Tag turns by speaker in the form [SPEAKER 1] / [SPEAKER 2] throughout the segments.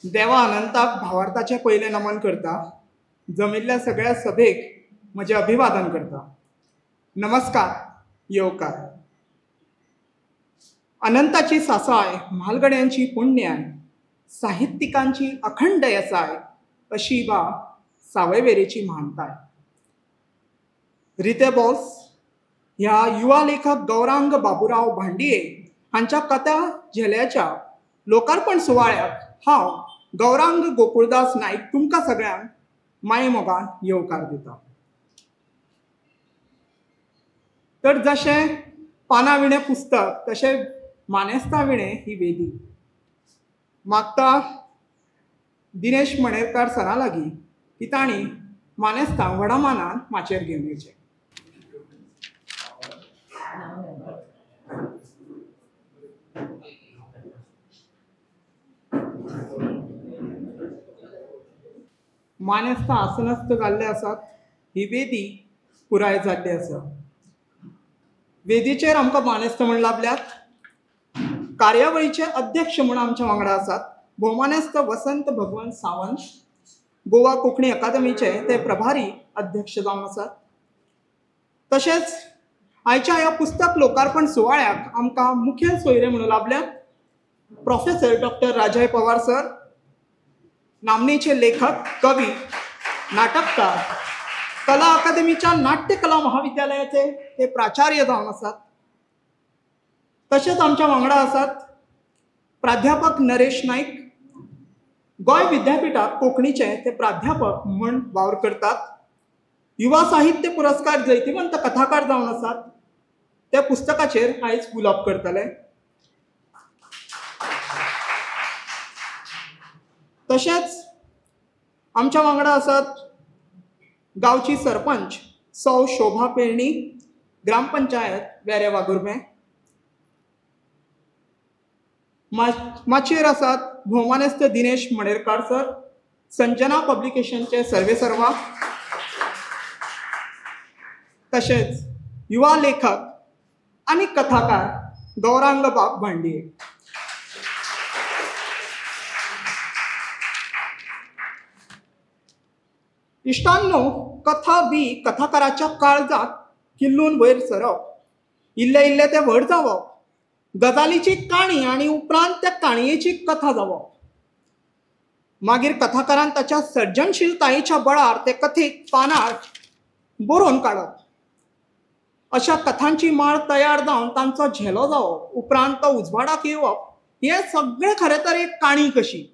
[SPEAKER 1] देवा अनंताक भावार्थाचे पहिले नमन करता. जमिल्ल्या सगळ्या सभेक म्हजे अभिवादन करता. नमस्कार, येवकार. अनंताची सासाय, म्हालगड्यांची पुण्याय, साहित्यिकांची अखंड येसाय, अशी बा सावयवेरेची महानताय. रिते बोस ह्या युवा लेखक गौरांग बाबूराव भांडिये हांच्या कथा झेल्याच्या लोकार्पण सुवाळ्याक हांव गौरांग गोकुळदास नाईक तुमकां सगळ्यांक माये मोगान येवकार दिता. तर जशें पाना विणें पुस्तक तशें मानेस्ता विणें ही वेदी. मागता दिनेश मणेरकार सरा लागीं की तांणी मानेस्तां व्हडा मानान माचयेर घेवन येवचें. मानेस्तां आसनस्त जाल्ले आसात. ही वेदी पुराय जाल्ली आसा. वेदीचेर आमकां मानेस्त म्हण लाभल्यात. कार्यावळीचे अध्यक्ष म्हूण आमच्या वांगडा आसात भौमानेस्त वसंत भगवंत सावंत. गोवा कोंकणी अकादमीचे ते प्रभारी अध्यक्ष जावन आसात. तशेंच आयच्या ह्या पुस्तक लोकार्पण सुवाळ्याक आमकां मुखेल सोयरे म्हणून लाभल्यात प्रोफेसर डॉक्टर राजय पवार सर, नामनेचे लेखक, कवी, नाटककार, कला अकादमीच्या नाट्य कला महाविद्यालयाचे ते प्राचार्य जावन आसात. तशेंच आमच्या वांगडा आसात प्राध्यापक नरेश नाईक, गोंय विद्यापीठात कोंकणीचे ते प्राध्यापक म्हूण वावर करतात. युवा साहित्य पुरस्कार जैतिवंत कथाकार जावन आसात. त्या पुस्तकाचेर आयज उलोवप करतले. तशेंच आमच्या वांगडा आसात गांवची सरपंच सौ शोभा पेळणी, ग्रामपंचायत वेरे वागुर्मे. माचयेर आसात भौमानेस्त दिनेश मणेरकार सर, संजना पब्लिकेशनचे सर्वेसर्वा. तशेंच युवा लेखक आनी कथाकार गौरांग बाब भांडिये. इश्टांनो, कथा बी कथाकाराच्या काळजात किल्लून वयर सरप, इल्ले इल्ले ते व्हड जावप, गजालीची काणी आनी उपरांत त्या काणयेची कथा जावप, मागीर कथाकारान ताच्या सर्जनशीलतायेच्या बळार ते कथेक पानार बरोवन काडप, अशा कथांची माळ तयार जावन तांचो झेलो जावप, उपरांत तो उजवाडाक येवप, हे सगळें खरें तर एक काणी कशी.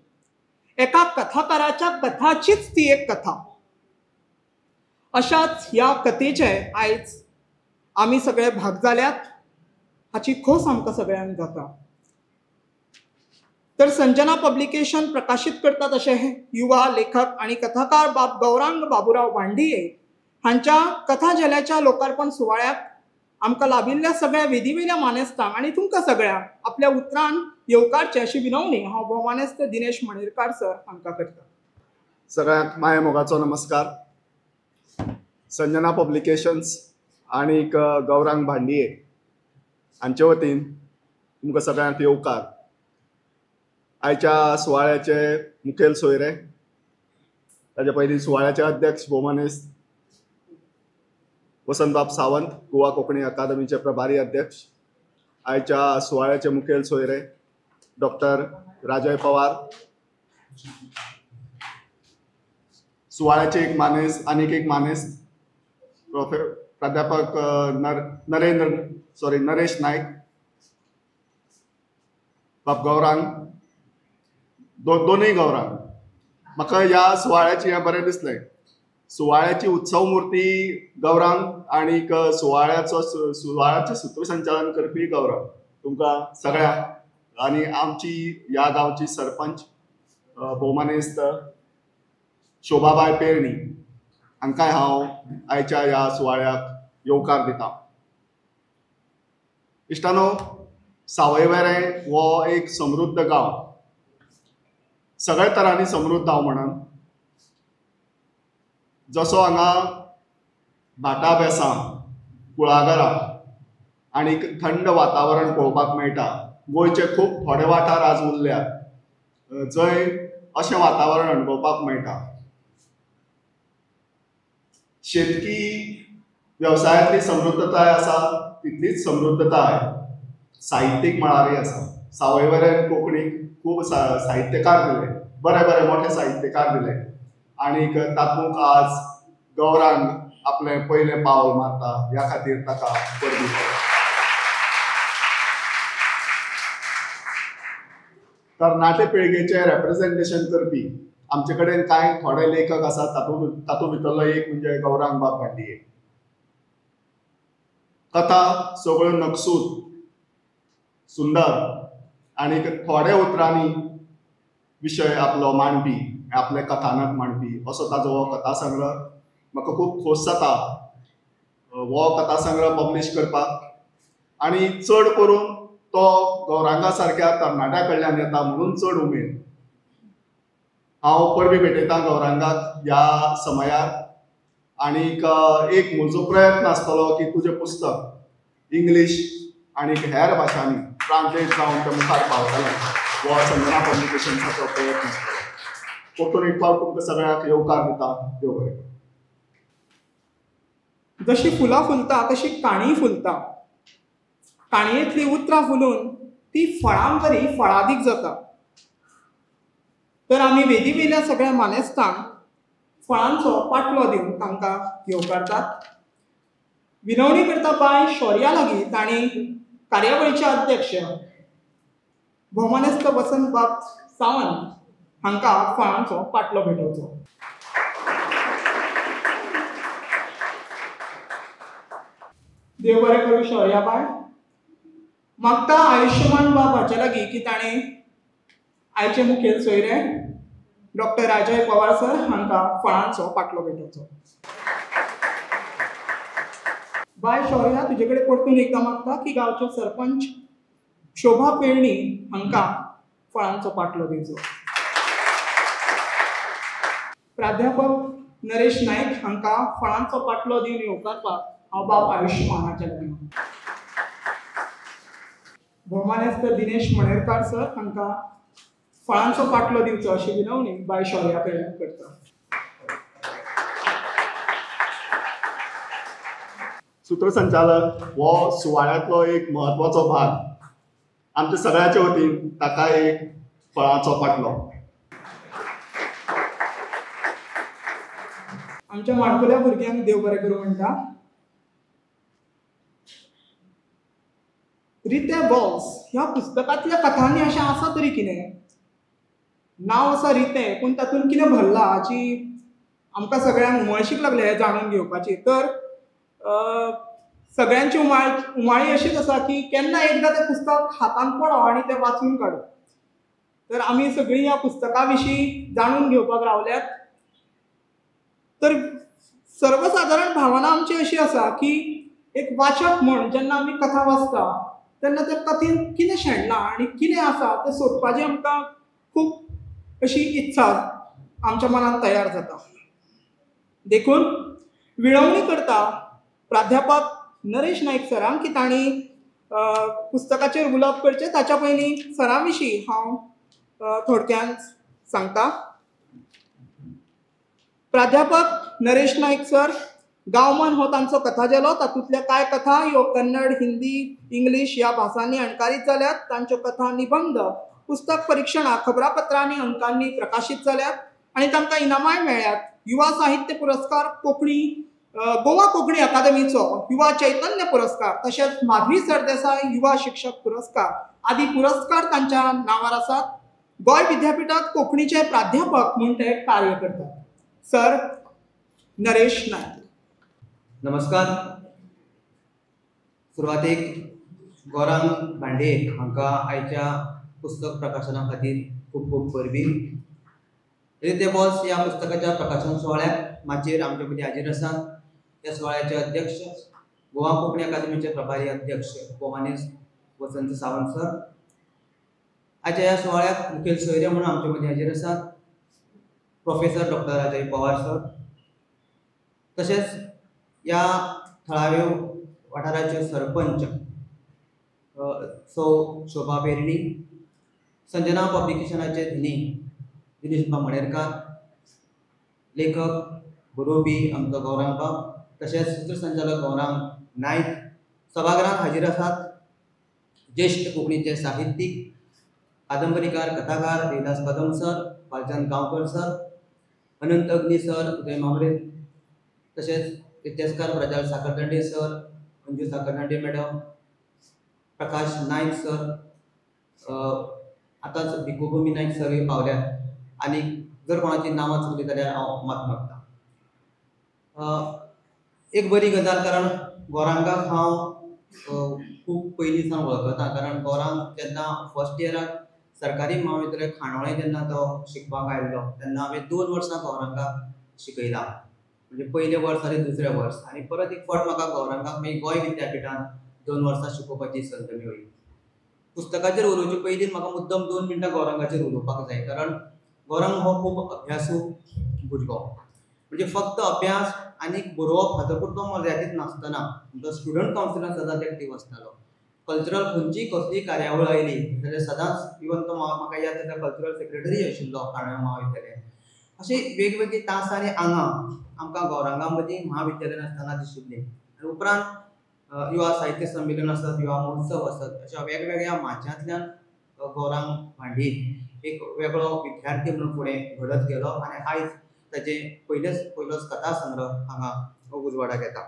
[SPEAKER 1] एका कथाकाराच्या कथाचीच ती एक कथा. अशाच ह्या कथेचे आयज आमी सगळे भाग जाल्यात हाची खोस आमकां सगळ्यांक जाता. तर संजना पब्लिकेशन प्रकाशीत करता तशें युवा लेखक आनी कथाकार बाब गौरांग बाबूराव भांडिये हांच्या कथा झेल्याच्या लोकार्पण सुवाळ्याक आमकां लाभिल्ल्या सगळ्या वेदीवेल्या मानेस्तांक आनी तुमकां सगळ्यांक आपल्या उतरान येवकारची अशी विनवणी हांव भौमानेस्त दिनेश मणेरकार सर हांकां करता.
[SPEAKER 2] सगळ्यांक माये मोगाचो नमस्कार. संजना पब्लिकेशन्स आणि गौरांग भांडिये हांचे वतीन तुमकां सगळ्यांक येवकार. आयच्या सुवाळ्याचे मुखेल सोयरे, ताचे पयलीं सुवाळ्याचे अध्यक्ष भौमानेस्त वसंतबाब सावंत, गोवा कोंकणी अकादमीचे प्रभारी अध्यक्ष. आयच्या सुवाळ्याचे मुखेल सोयरे डॉक्टर राजय पवार. सुवाळ्याचे आनीक एक मानेस्त प्राध्यापक नरेश नाईक. बाब गौरांग, दोनूय गौरांग. म्हाका ह्या सुवाळ्याची हें बरें दिसलें. सुवाळ्याची उत्सव मूर्ती गौरांग आनीक सुवाळ्याचें सूत्रसंचालन करपी गौरांग. तुमकां सगळ्यांक आनी आमची ह्या गांवची सरपंच भौमानेस्त शोभाबाय पेळणी हांकांय हांव आयच्या ह्या सुवाळ्याक येवकार दितां. इश्टानो, सावयवेरें हो एक समृद्ध गांव, सगळ्या तरांनी समृद्ध हांव म्हणन. जसो हांगा भाटां बेसां, कुळागरां आनी थंड वातावरण पळोवपाक मेळटा. गोंयचे खूब थोडे वाठार आज उरल्यात जंय अशें वातावरण अणभवपाक मेळटा. शेतकी वेवसायांतली समृद्धताय आसा तितलीच समृद्धताय साहित्यीक मळारय आसा. सावयवेरें कोंकणीक खूब साहित्यकार दिले, बरे बरे मोठे साहित्यकार दिले, आनीक तातूंत आज गौरांग आपलें पयलें पावल मारता, ह्या खातीर ताका परबीं पडटा. तरणाटे पिळगेचें रेप्रेजेंटेशन करपी आमचे कडेन कांय थोडे लेखक आसात. तातूंत भितरलो एक म्हणजे गौरांग बाब भांडिये. कथा सगळ्यो नकसूद, सुंदर आनीक थोड्या उतरांनी विशय आपलो मांडपी, आपले कथानक मांडपी असो ताजो हो कथासंग्रह. म्हाका खूब खोस जाता हो कथासंग्रह पब्लीश करपाक, आनी चड करून तो गौरांगा सारक्या तरणाट्या कडल्यान येता म्हणून चड उमेद. हांव परबीं भेटयतां गौरांगाक ह्या समयार, आनीक एक म्हजो प्रयत्न आसतलो की तुजें पुस्तक इंग्लीश आनीक हेर भाशांनी ट्रान्सलेट जावन तें मुखार पावतलें. हो संजना पब्लिकेशन्साचो प्रयत्न आसतलो. परतून एक फावट तुमकां सगळ्यांक येवकार दिता. देव बरें करूं.
[SPEAKER 1] जशी फुलां फुलता तशी काणीय फुलता. काणयेंतली उतरां फुलून ती फळां तरी फळादीक जाता. तर आमी वेदी वयल्या सगळ्या मानेस्तांक फळांचो पाटलो दिवन तांकां येवकारतात. विनवणी करता बाय शौर्या लागीं तांणी कार्यावळीचे अध्यक्ष भौमानेस्त वसंत बाब सावंत हांकां फळांचो पाटलो भेटोवचो. देव बरें करूं शौर्या बाय. मागता आयुष्यमान बाब हाचे लागीं की ताणें आयचे मुखेल सोयरे डॉक्टर राजय पवार सर हांकां फळांचो पाटलो भेटोवचो. बाय शौर्या तुजे कडेन परतून एकदां मागता की गांवच्यो सरपंच शोभा पेळणी हांकां फळांचो पाटलो दिवचो. प्राध्यापक नरेश नायक हांकां फळांचो पाटलो दिवन येवकारपाक हांव बाब आयुष्यमान हाचे लागीं. भौमानेस्त दिनेश मणेरकार सर हांकां फळांचो पाटलो दिवचो अशी विनवणी बाय शौर्या पेळणी करता.
[SPEAKER 2] सूत्रसंचालक हो सुवाळ्यांतलो एक म्हत्वाचो भाग. आमच्या सगळ्यांच्या वतीन ताका एक फळांचो पाटलो.
[SPEAKER 1] आमच्या माणकुल्या भुरग्यांक देव बरें करूं म्हणटा. रिते बॉल्स ह्या पुस्तकांतल्या कथांनी अशें आसा तरी कितें. नांव आसा रिते पूण तातूंत कितें भरला हाची आमकां सगळ्यांक उमळशीक लागल्या हें जाणून घेवपाची. तर सगळ्यांची उमाळी अशीच आसा की केन्ना एकदां तें पुस्तक हातांत पडो आनी तें वाचून काडूं. तर आमी सगळीं ह्या पुस्तका विशीं जाणून घेवपाक रावल्यात. तर सर्वसाधारण भावना आमची अशी आसा की एक वाचक म्हूण जेन्ना आमी कथा वाचता तेन्ना त्या कथेंत कितें शेणलां आनी कितें आसा तें सोदपाची आमकां खूब अशी इत्सा आमच्या मनांत तयार जाता. देखून विनवणी करता प्राध्यापक नरेश नायक सरांक की तांणी पुस्तकाचेर उलोवप करचें ताच्या पयलीं सरां विशीं हांव थोडक्यान सांगता. प्राध्यापक नरेश नायक सर गांवमन हो तांचो कथाजेलो. तातूंतल्या कांय कथा ह्यो कन्नड, हिंदी, इंग्लीश ह्या भासांनी अणकारीत जाल्यात. तांच्यो कथा निबंध पुस्तक परीक्षणां खबरापत्रांनी अंकांनी प्रकाशीत जाल्यात आनी तांकां इनामांय मेळ्ळ्यात. युवा साहित्य पुरस्कार कोंकणी गोवा कोंकणी अकादमीचो युवा चैतन्य पुरस्कार तशेंच माधवी सरदेसाय युवा शिक्षक पुरस्कार आदी पुरस्कार तांच्या नांवार आसात. गोंय विद्यापीठांत कोंकणीचे प्राध्यापक म्हूण ते कार्य करतात. सर नरेश नायक.
[SPEAKER 3] नमस्कार. सुरवातेक गौरांग भांडे हांकां आयच्या पुस्तक प्रकाशना खातीर खूब खूब परबीं. रिते बॉल्स ह्या पुस्तकाच्या प्रकाशन सुवाळ्याक माचयेर आमचे मदीं हाजीर आसात. ह्या सुवाळ्याचे अध्यक्ष गोवा कोंकणी अकादमीचे प्रभारी अध्यक्ष भौमानेस्त वसंत सावंत सर. आयच्या ह्या सुवाळ्याक मुखेल सोयरे म्हणून आमचे मदीं हाजीर आसात प्रोफेसर डॉक्टर राजय पवार सर. तशेंच ह्या थळाव्यो वाठाराच्यो सरपंच सौ शोभा पेरणी, संजना पब्लिकेशनाचे धनी दिनेशबा मणेरकार, लेखक बरोवपी आमचो गौरांग बाब, तशेंच सूत्रसंचालक गौरांग नायक, सभागृहात हाजीर आसात ज्येष्ठ कोंकणीचे साहित्यीक, कादंबरीकार, कथाकार देवदास कदम सर, बालचंद गांवकर सर, अनंत अग्नी सर, उदय मामरे, तशेंच इतिहासकार Prajwal साखरदंडे sir, Anju साखरदंडे madam, Prakash Nayak sir, आतांच भिकुभूमी नायक सर पावल्यात आनी जर कोणाची नांवां चुकली जाल्यार हांव माफ मागतां. एक बरी गजाल, कारण गौरांगाक हांव खूब पयलीं सावन वळखता, कारण गौरांग जेन्ना फर्स्ट इयराक सरकारी महाविद्यालय खांडोळे जेन्ना तो शिकपाक आयिल्लो तेन्ना हांवें 2 वर्सां गौरांगाक शिकयलां, म्हणजे पयलें वर्स आनी दुसरें वर्स, आनी परत एक फावट म्हाका गौरांगाक मागीर गोंय विद्यापिठांत 2 वर्सां शिकोवपाची संद मेळ्ळी. पुस्तकाचेर उलोवचे पयलीं म्हाका मुद्दम 2 मिनटां गौरांगाचेर उलोवपाक जाय, कारण गौरांग हो खूब अभ्यासू भुरगो. म्हणजे फक्त अभ्यास आनी बरोवप हाचो पुरतो मर्यादीत नासतना तो स्टुडंट कावन्सिलांत सदांच एक्टीव आसतालो. कल्चरल खंयचीय कसली कार्यावळ आयली जाल्यार सदांच, इवन तो म्हाका याद जाता कल्चरल सेक्रेटरी आशिल्लो खांडोळे महाविद्यालयात. अशी वेगवेगळी तास आनी आंगां आमकां गौरांगा मदीं महाविद्यालयान आसतना दिशिल्लीं. आनी उपरांत युवा साहित्य संमेलन आसत, युवा महोत्सव आसत, अशा वेगवेगळ्या माध्यमांतल्यान गौरांग भांडी एक वेगळो विद्यार्थी म्हणून फुडें घडत गेलो आनी आयज ताचे पयलोच कथा संग्रह हांगा उजवाडाक येता.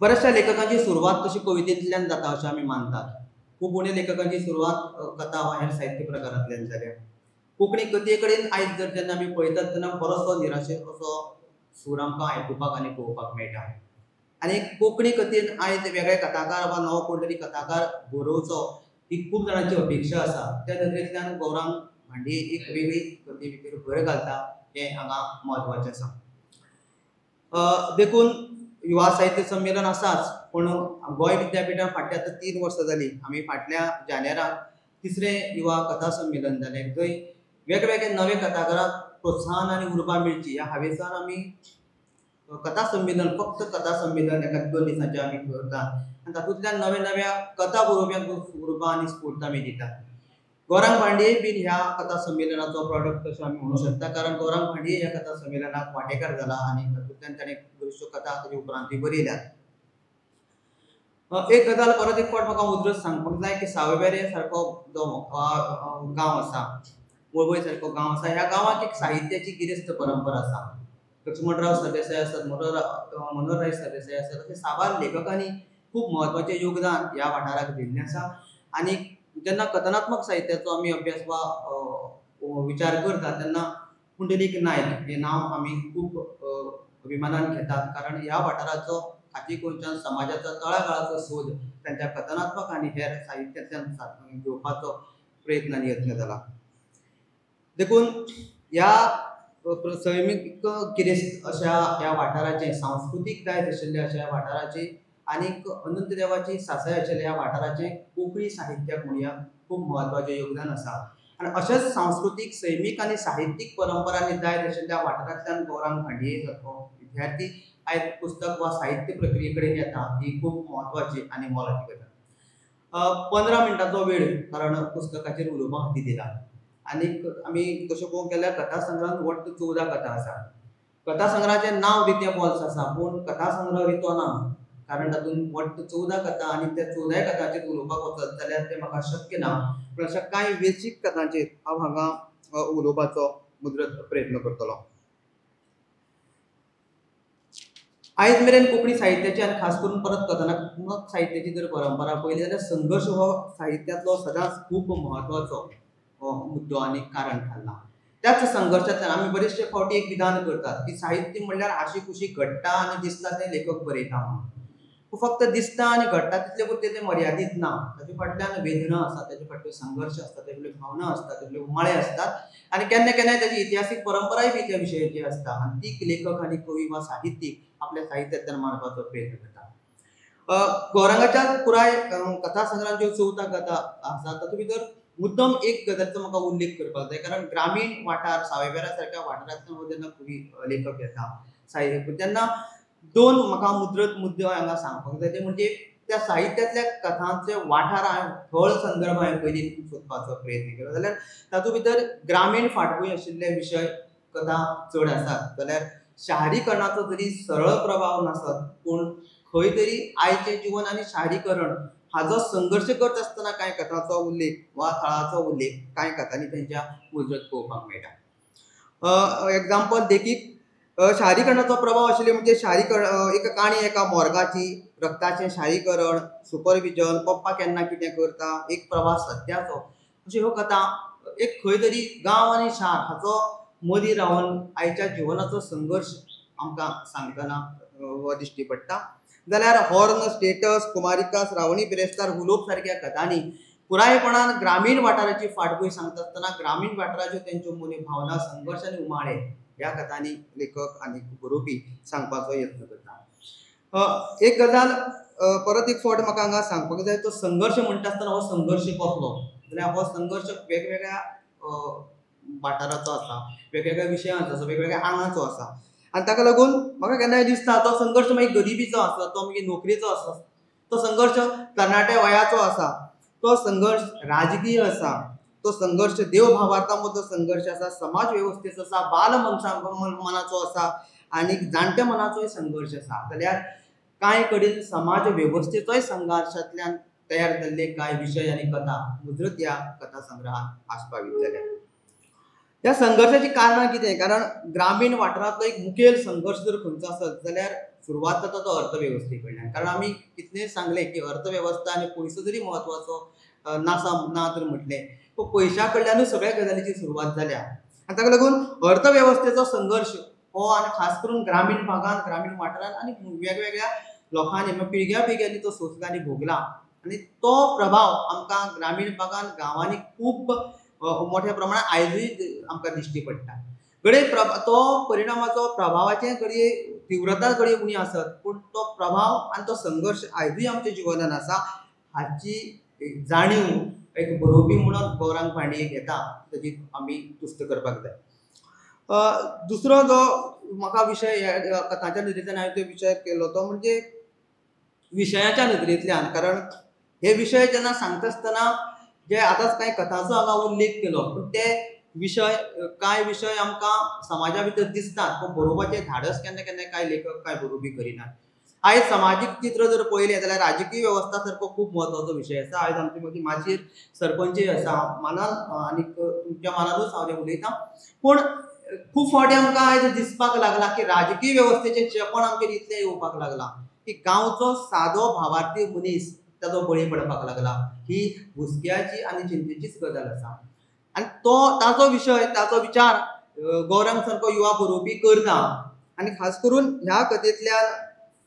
[SPEAKER 3] बऱ्याचशा लेखकांची सुरवात तशी कवितेंतल्यान जाता अशें आमी मानतात. खूब उण्या लेखकांची सुरवात कथा वा हेर साहित्य प्रकारांतल्यान जाल्या. कोंकणी कथे कडेन आयज जर जेन्ना आमी पळयतात तेन्ना बरोसो निराशेचो असो सूर आमकां आयकुपाक आनी पळोवपाक मेळटा. आनी कोंकणी कथेन आयज वेगळे कथाकार वा नवो कोण तरी कथाकार बरोवचो ही खूब जाणांची अपेक्षा आसा. त्या नदरेंतल्यान गौरांग भांडी एक वेगळी कथे भितर भर घालता हें हांगा म्हत्वाचें आसा. देखून युवा साहित्य संमेलन आसाच, पूण गोंय विद्यापिठान फाटल्या आतां 3 वर्सां जालीं आमी फाटल्या जानेराक 3रे युवा कथा संमेलन जालें, जंय वेगवेगळे नवे कथाकारांक प्रोत्साहन आनी उर्बा मेळची ह्या हावेसान आमी कथा संमेलन, फक्त कथा संमेलन एका 2 दिसांचें आमी करतात आनी तातूंतल्यान नव्या कथा बरोवप्यांक उर्बा आनी स्फूर्त आमी दितात. गौरांग भांडये बीन ह्या कथा संमेलनाचो प्रॉडक्ट अशें आमी म्हणूं शकता, कारण गौरांग भांडये ह्या कथा संमेलनाक वांटेकार जाला आनी तातूंतल्यान ताणें बऱ्योचश्यो कथा ताचे उपरांतूय बरयल्यात. एक गजाल परत एक फावट म्हाका उजरत सांगपाक जाय की सावयवेरें सारको जो गांव आसा, वळवय सारको गांव आसा, ह्या गांवांत एक साहित्याची गिरेस्त परंपरा आसा. लक्ष्मणराव सरदेसाय आसत, मनोहरराय सरदेसाय आसत, अशे साबार लेखकांनी खूब म्हत्वाचें योगदान ह्या वाठाराक दिल्लें आसा. आनी जेन्ना कथनात्मक साहित्याचो आमी अभ्यास वा विचार करता तेन्ना पुंडलीक नायक हें नांव आमी खूब अभिमानान घेतात, कारण ह्या वाठाराचो खाची गोंयच्या समाजाचो तळागाळाचो सोद तांच्या कथनात्मक आनी हेर साहित्यांतल्यान घेवपाचो प्रयत्न आनी यत्न जाला. देखून ह्या सैमीक गिरेस्त अशा ह्या वाठाराचें, सांस्कृतीक दायज आशिल्ल्या अशा ह्या वाठाराची आनीक अनंत देवाची सासय आशिल्ल्या ह्या वाठाराचें कोंकणी साहित्याक म्हणया खूब म्हत्वाचें योगदान आसा. आनी अशेंच सांस्कृतीक, सैमीक आनी साहित्यीक परंपरा आनी दायज आशिल्ल्या वाठारांतल्यान गौरांग भांडये सारको विद्यार्थी आयज पुस्तक वा साहित्य प्रक्रिये कडेन येता ही खूब म्हत्वाची आनी मोलाची गजाल. 15 मिनटांचो वेळ कारण पुस्तकाचेर उलोवपा खातीर दिला. आनीक आमी तशें पळोवंक गेल्यार कथा संग्रहांत वट्ट 14 कथा आसा. कथा संग्रहाचें नांव रिते बॉल्स आसा, पूण कथा संग्रह रितो ना, कारण तातूंत वट्ट 14 कथा आनी त्या 14 कथांचेर उलोवपाक वचत जाल्यार तें म्हाका शक्य ना. पूण अशा कांय वेंचीक कथांचेर हांव हांगा उलोवपाचो मुद्रत प्रयत्न करतलों. आयज मेरेन कोंकणी साहित्याची आनी खास करून परत कथनात्मक साहित्याची जर परंपरा पळयली जाल्यार संघर्श हो साहित्यांतलो सदांच खूब म्हत्वाचो मुद्दो आनी कारण थारला. त्याच संघर्शांतल्यान आमी बरेचशे फावटी एक विधान करतात की साहित्य म्हणल्यार हाशी खुशी घडटा आनी दिसता तें लेखक बरयता म्हणून. फक्त दिसता आनी घडटा तितले पुरते तें मर्यादीत ना. ताचे फाटल्यान वेदना आसा, ताचे फाटल्यान संघर्श आसता, ताचे भावना आसता, ताचे उमाळे आसतात आनी केन्ना केन्नाय ताची इतिहासीक परंपराय बी त्या विशयाची आसता आनी ती लेखक आनी कवी वा साहित्यीक आपल्या साहित्यांतल्यान मांडपाचो प्रयत्न करता. गौरांगाच्या पुराय कथा संग्रहांत ज्यो 14 कथा आसा तातूंत भितर मुद्दम एक गजालीचो म्हाका उल्लेख करपाक जाय, कारण ग्रामीण वाठार, सावयवेरा सारक्या वाठारांतल्यान जेन्ना कवी लेखक येता तेन्ना 2 म्हाका मुद्दे हांगा सांगपाक जाय. ते म्हणजे त्या साहित्यातल्या कथांचे वाठार थळ संदर्भ हांवें पयलीं सोदपाचो प्रयत्न केलो जाल्यार तातूंत भितर ग्रामीण फाटभूंय आशिल्ले विशय कथा चड आसात जाल्यार शाहरीकरणाचो जरी सरळ प्रभाव नासत पूण खंय तरी आयचें जीवन आनी शाहरीकरण हाजो संघर्श करत आसतना कांय कथांचो उल्लेख वा थळाचो उल्लेख कांय कथांनी तेंच्या उजळत पळोवपाक मेळटा. एग्जाम्पल देखीक शाहरीकरणाचो प्रभाव आशिल्ले म्हणजे शाहरीकरण एक काणी एका मोर्गाची, रक्ताचें शाहरीकरण, सुपरविजन, पप्पा केन्ना कितें करता, एक प्रवास सत्याचो, अश्यो ह्यो कथा एक खंय तरी गांव आनी शार हाचो मदीं रावन आयच्या जिवनाचो संघर्श आमकां सांगतना दिश्टी पडटा. जाल्यार हॉर्न, स्टेटस, कुमारिका, श्रावणी बिरेस्तार, हुलोप सारक्या कथांनी पुरायपणान ग्रामीण वाठाराची फाटभूंय सांगता आसतना ग्रामीण वाठाराच्यो तेंच्यो मनी भावना, संघर्श आनी उमाळे ह्या कथांनी लेखक आनी बरोवपी सांगपाचो यत्न करता. एक गजाल परत एक फावट म्हाका हांगा सांगपाक जाय, तो संघर्श म्हणटा आसतना हो संघर्श कसलो, जाल्यार हो संघर्श वेगवेगळ्या वाठाराचो आसा, वेगवेगळ्या विशयांचो आसा, वेगवेगळ्या आंगाचो आसा आनी ताका लागून म्हाका केन्नाय दिसता तो संघर्श मागीर गरिबीचो आसा, तो मागीर नोकरेचो आसा, तो संघर्श तरणाट्या वयाचो आसा, तो संघर्श राजकीय आसा, तो संघर्ष देव भावार्था मदलो संघर्श आसा, समाज वेवस्थेचो आसा, बाल मनाचो आसा आनी जाणट्या मनाचोय संघर्श आसा. जाल्यार कांय कडेन समाज वेवस्थेचोय संघर्शांतल्यान तयार जाल्ले कांय विशय आनी कथा मुजरत ह्या कथा संग्रहांत आस्पावीत जाल्या. ह्या संघर्शाची कारणां कितें? कारण ग्रामीण वाठारांतलो एक मुखेल संघर्ष जर खंयचो आसत जाल्यार सुरवात जाता तो अर्थवेवस्थे कडल्यान. कारण आमी कितलेंय सांगलें की अर्थवेवस्था आनी पयसो जरी म्हत्वाचो ना तर म्हटलें, पूण पयशा कडल्यानूच सगळ्या गजालीची सुरवात जाल्या आनी ताका लागून अर्थवेवस्थेचो संघर्श हो आनी खास करून ग्रामीण भागांत, ग्रामीण वाठारांत आनी वेगवेगळ्या लोकांनी पिळग्या पिळग्यांनी तो सोंसला आनी भोगला आनी तो प्रभाव आमकां ग्रामीण भागांत, गांवांनी खूब मोठ्या प्रमाणात आयजूय आमकां दिश्टी पडटा. घडये तो परिणामाचो प्रभावाचें घडये तीव्रता घडये उणी आसत पूण तो प्रभाव आनी तो संघर्श आयजूय आमच्या जिवनांत आसा हाची जाणीव एक बरोवपी म्हणून गौरांग भांडये घेता, ताची आमी तुस्त करपाक जाय. दुसरो जो म्हाका विशय कथांच्या नदरेंतल्यान हांवें तो विचार केलो तो म्हणजे विशयाच्या नदरेंतल्यान. कारण हे विशय जेन्ना सांगता आसतना जे आतांच कांय कथांचो हांगा उल्लेख केलो पूण ते विशय कांय विशय आमकां समाजा भितर दिसतात पूण बरोवपाचें धाडस केन्ना केन्ना कांय लेखक कांय बरोवपी करिनात. आयज समाजीक चित्र जर पळयलें जाल्यार राजकीय वेवस्था सारको खूब म्हत्वाचो विशय आसा. आयज आमचे मदीं माचयेर सरपंचय आसा मानान आनीक तुमच्या मानानूच हांव जें उलयतां पूण खूब फावटी आमकां आयज दिसपाक लागला की राजकीय वेवस्थेचें चेपण आमचेर इतलें येवपाक लागलां की गांवचो सादो भावार्थी मनीस ताचो बळी पडपाक लागला. ही हुस्क्याची आनी चिंतेचीच गजाल आसा आनी ताचो विशय ताचो विचार गौरांग सारको युवा बरोवपी करता आनी खास करून ह्या कथेंतल्यान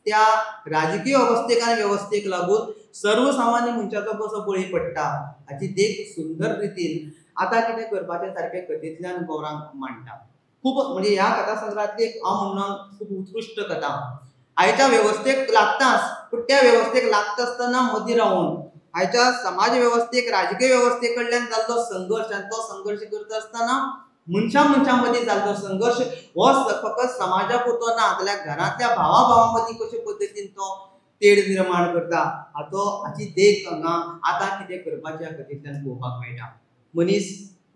[SPEAKER 3] त्या राजकीय अवस्थेक आनी वेवस्थेक लागून सर्वसामान्य मनशाचो कसो बळी पडटा हाची देख सुंदर रितीन आतां कितें करपाचें सारकें कथेंतल्यान गौरांग मांडटा. खूब म्हणजे ह्या कथा संग्रहांतली एक हांव म्हणना खूब उत्कृश्ट कथा आयच्या वेवस्थेक लागताच पूण त्या वेवस्थेक लागता आसतना मदीं रावन आयच्या समाज वेवस्थेक राजकीय वेवस्थे कडल्यान जाल्लो संघर्श आनी तो संघर्श करता आसतना मनशां मदीं जाल्लो संघर्श हो फकत समाजा पुरतो ना जाल्यार घरांतल्या भावा भावां मदीं कशे पद्दतीन तो तेड निर्माण करता हाची देख हांगा आतां कितें करपाचें कथेंतल्यान पळोवपाक मेळटा. मनीस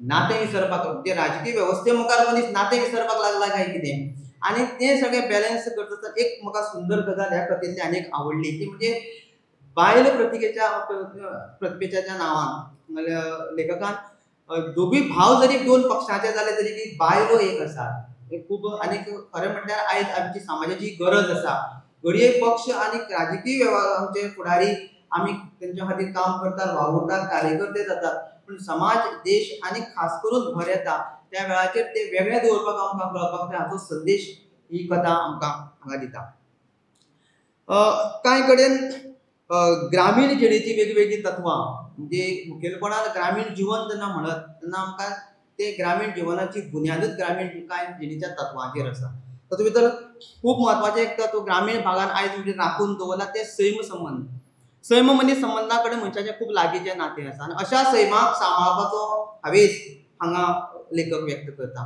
[SPEAKER 3] नातें विसरपाक म्हणजे राजकीय वेवस्थे मुखार मनीस नातें विसरपाक लागला काय कितें आनी तें सगळें बॅलन्स करता आसतना एक म्हाका सुंदर गजाल ह्या कथेंतली आनी एक आवडली ती म्हणजे बायल प्रतिभेच्या नांवान लेखकान दोगूय भाव जरी दोन पक्षाचे जाले तरी ती बायलो एक आसा. खूब आनीक खरें म्हटल्यार आयज आमची समाजाची गरज आसा. घडये पक्ष आनी राजकीय आमचे फुडारी आमी तेंच्या खातीर काम करतात, वावुरतात, कार्यकर्ते जातात पूण समाज, देश आनी खास करून भर येता त्या वेळाचेर ते वेगळे दवरपाक आमकां कळपाक जाय हाचो संदेश ही कथा आमकां हांगा दिता. कांय कडेन ग्रामीण जिणेची वेगवेगळी तत्वां म्हणजे मुखेलपणान ग्रामीण जिवन जेन्ना म्हणत तेन्ना आमकां ते ग्रामीण जिवनाची बुन्यादूच ग्रामीण कांय जिणेच्या तत्वांचेर आसा. तातूंत भितर खूब म्हत्वाचें एक तत्व ग्रामीण भागांत आयज म्हणजे राखून दवरला ते सैम संबंद. सैम मनीस संबंदा कडेन मनशाचें खूब लागींचें नातें आसा आनी अशा सैमाक सांबाळपाचो हावेस हांगा लेखक व्यक्त करता.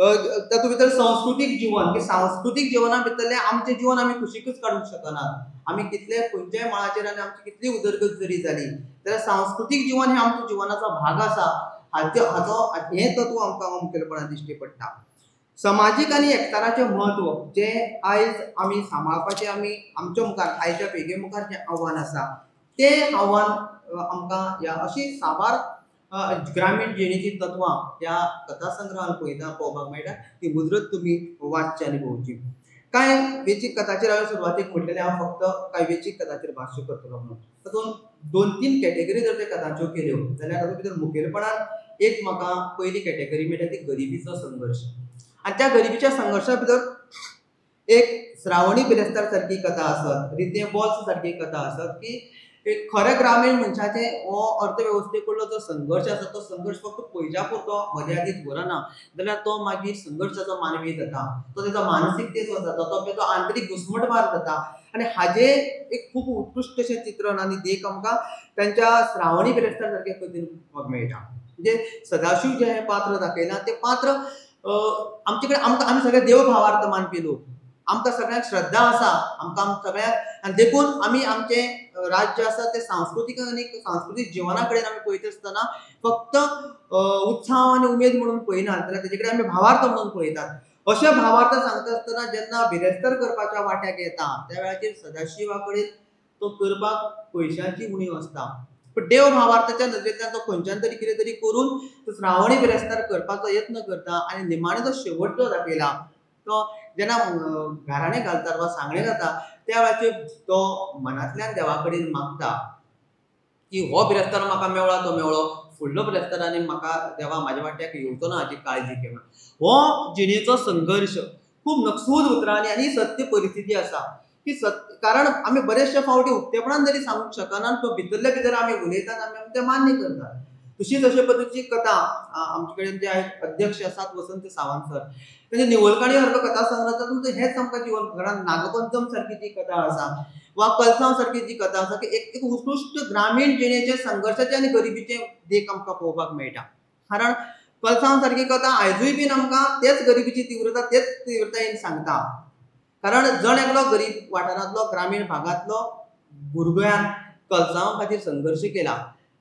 [SPEAKER 3] तातूंत भितर सांस्कृतीक जीवन की सांस्कृतीक जिवना भितरलें आमचें जीवन आमी कुशीकच काडूंक शकनात आमी कितले खंयच्याय मळाचेर आनी आमची कितली उदरगत जरी जाली जाल्यार सांस्कृतीक जीवन हें आमच्या जिवनाचो भाग आसा हाचो हें तत्व आमकां मुखेलपणान दिश्टी पडटा समाजीक आनी एकठाराचें म्हत्व जें आयज आमी सांबाळपाचें आमी आमच्या मुखार आयच्या पिळगे मुखार जें आव्हान आसा तें आव्हान आमकां ह्या अशी साबार ग्रामीण जिणेची तत्वां ह्या कथासंग्रहान पळोवपाक मेळटा ती मुजरत तुमी वाचची आनी पळोवची कांय वेंचीक कथाचेर हांवें सुरवातेक म्हटलेलें हांव फक्त कांय वेंचीक कथाचेर भाश्य करतलो म्हणून तातूंत 2-3 कॅटेगरी जर ते कथांच्यो केल्यो जाल्यार तातूंत भितर मुखेलपणान एक म्हाका पयली कॅटेगरी मेळटा ती गरिबीचो संघर्श आनी त्या गरिबीच्या संघर्शा भितर एक श्रावणी बिरेस्तार सारकी कथा आसत रिते बॉल्स सारकी कथा आसत की एक खऱ्या ग्रामीण मनशाचे हो अर्थवेवस्थे कडलो जो संघर्श आसा तो संघर्श फक्त पयशा पुरतो मर्यादीत उरना जाल्यार तो मागीर संघर्शाचो मानवी जाता तो तेजो मानसिकतेचो जाता तो तेजो आंतरीक घुसमटमार जाता आनी हाजे एक खूब उत्कृश्ट अशें चित्रण आनी देख आमकां तांच्या श्रावणी बिरेस्तार सारके कथेन पळोवपाक मेळटा म्हणजे सदाशिव जें हें पात्र दाखयलां तें पात्र आमचे कडेन आमी सगळे देव भावार्थ मानपी लोक आमकां सगळ्यांक श्रद्धा आसा आमकां सगळ्यांक आनी देखून आमी आमचें राज्य आसा तें सांस्कृतीक आनी सांस्कृतीक जिवना कडेन आमी पळयता आसतना फक्त उत्सव आनी उमेद म्हणून पळयनात जाल्यार तेजे कडेन आमी भावार्थ म्हणून पळयतात अशे भावार्थ सांगता आसतना जेन्ना बिरेस्तार करपाच्या वाट्याक येता त्या वेळाचेर सदाशिवा कडेन तो करपाक पयशांची उणीव आसता पण देव भावार्थाच्या नदरेंतल्यान तो खंयच्यान तरी कितें तरी करून तो श्रावणी बिरेस्तार करपाचो यत्न करता आनी निमाणे जो शेवट जो दाखयला तो जेन्ना घराणे घालतात वा सांगणे जाता त्या वेळाचेर तो मनांतल्यान देवा कडेन मागता की हो बिरेस्तार म्हाका मेवळा तो मेवळो फुडलो बिरेस्तारांनी म्हाका देवा म्हाज्या वाट्याक येवचो ना हाची काळजी घे हो जिणेचो संघर्श खूब नकसूद उतरांनी आनी सत्य परिस्थिती आसा की कारण आमी बरेचशे फावटी उक्तेपणान जरी सांगूंक शकना तो भितरले भितर आमी उलयतात आमी तें मान्य करतात तशीच अशे पद्दतीची कथा आमचे कडेन जे अध्यक्ष आसात वसंत सावंत सर तेजे निवळकाणी सारको कथा संग्रह तातूंत हेच आमकां जिवन घरांत नागपंचम सारकी जी कथा आसा वा कल्सांव सारकी जी कथा आसा की एक उत्कृश्ट ग्रामीण जिणेचे संघर्शाचे आनी गरिबीचे देख आमकां पळोवपाक मेळटा कारण कल्सांव सारकी कथा आयजूय बीन आमकां तेच गरिबीची तीव्रता तेच तीव्रतायेन सांगता कारण जण एकलो गरीब वाठारांतलो ग्रामीण भागांतलो भुरग्यान कल्सांव खातीर संघर्श केला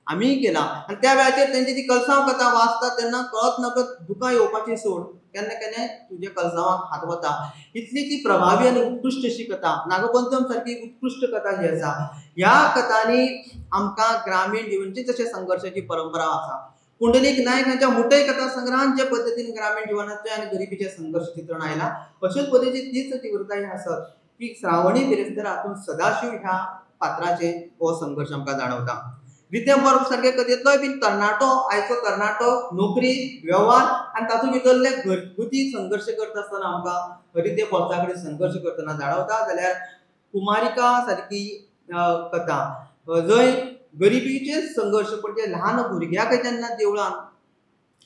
[SPEAKER 3] आमीय केला आनी त्या वेळाचेर तेंची ती कल्सांव कथा वाचता तेन्ना कळत नकळत दुकां येवपाची सोड केन्ना केन्ना तुजे कल्सांवाक हात वता इतली ती प्रभावी आनी उत्कृश्ट अशी कथा नागपंचम सारकी उत्कृश्ट कथा जी आसा ह्या कथांनी आमकां ग्रामीण जिवनाची जशे संघर्शाची परंपरा आसा पुंडलीक नायक हांच्या मुठय कथा संग्रहान जे पद्दतीन ग्रामीण जिवनाचे आनी गरिबीचे संघर्श चित्रण आयला अशेच पद्दतीची तीच तीव्रताय आसत की श्रावणी बिरेस्तार हातूंत सदाशिव ह्या पात्राचे हो संघर्श आमकां जाणवता रिते बॉल्स सारके कथेंतलोय बीन तरणाटो आयचो तरणाटो नोकरी वेव्हार आनी तातूंत भितरले घरगुती संघर्श करता आसतना आमकां रिते बॉल्सा कडेन संघर्श करतना जाणवता जाल्यार कुमारिका सारकी कथा जंय गरिबीचे संघर्श पण जे ल्हान भुरग्याक जेन्ना देवळान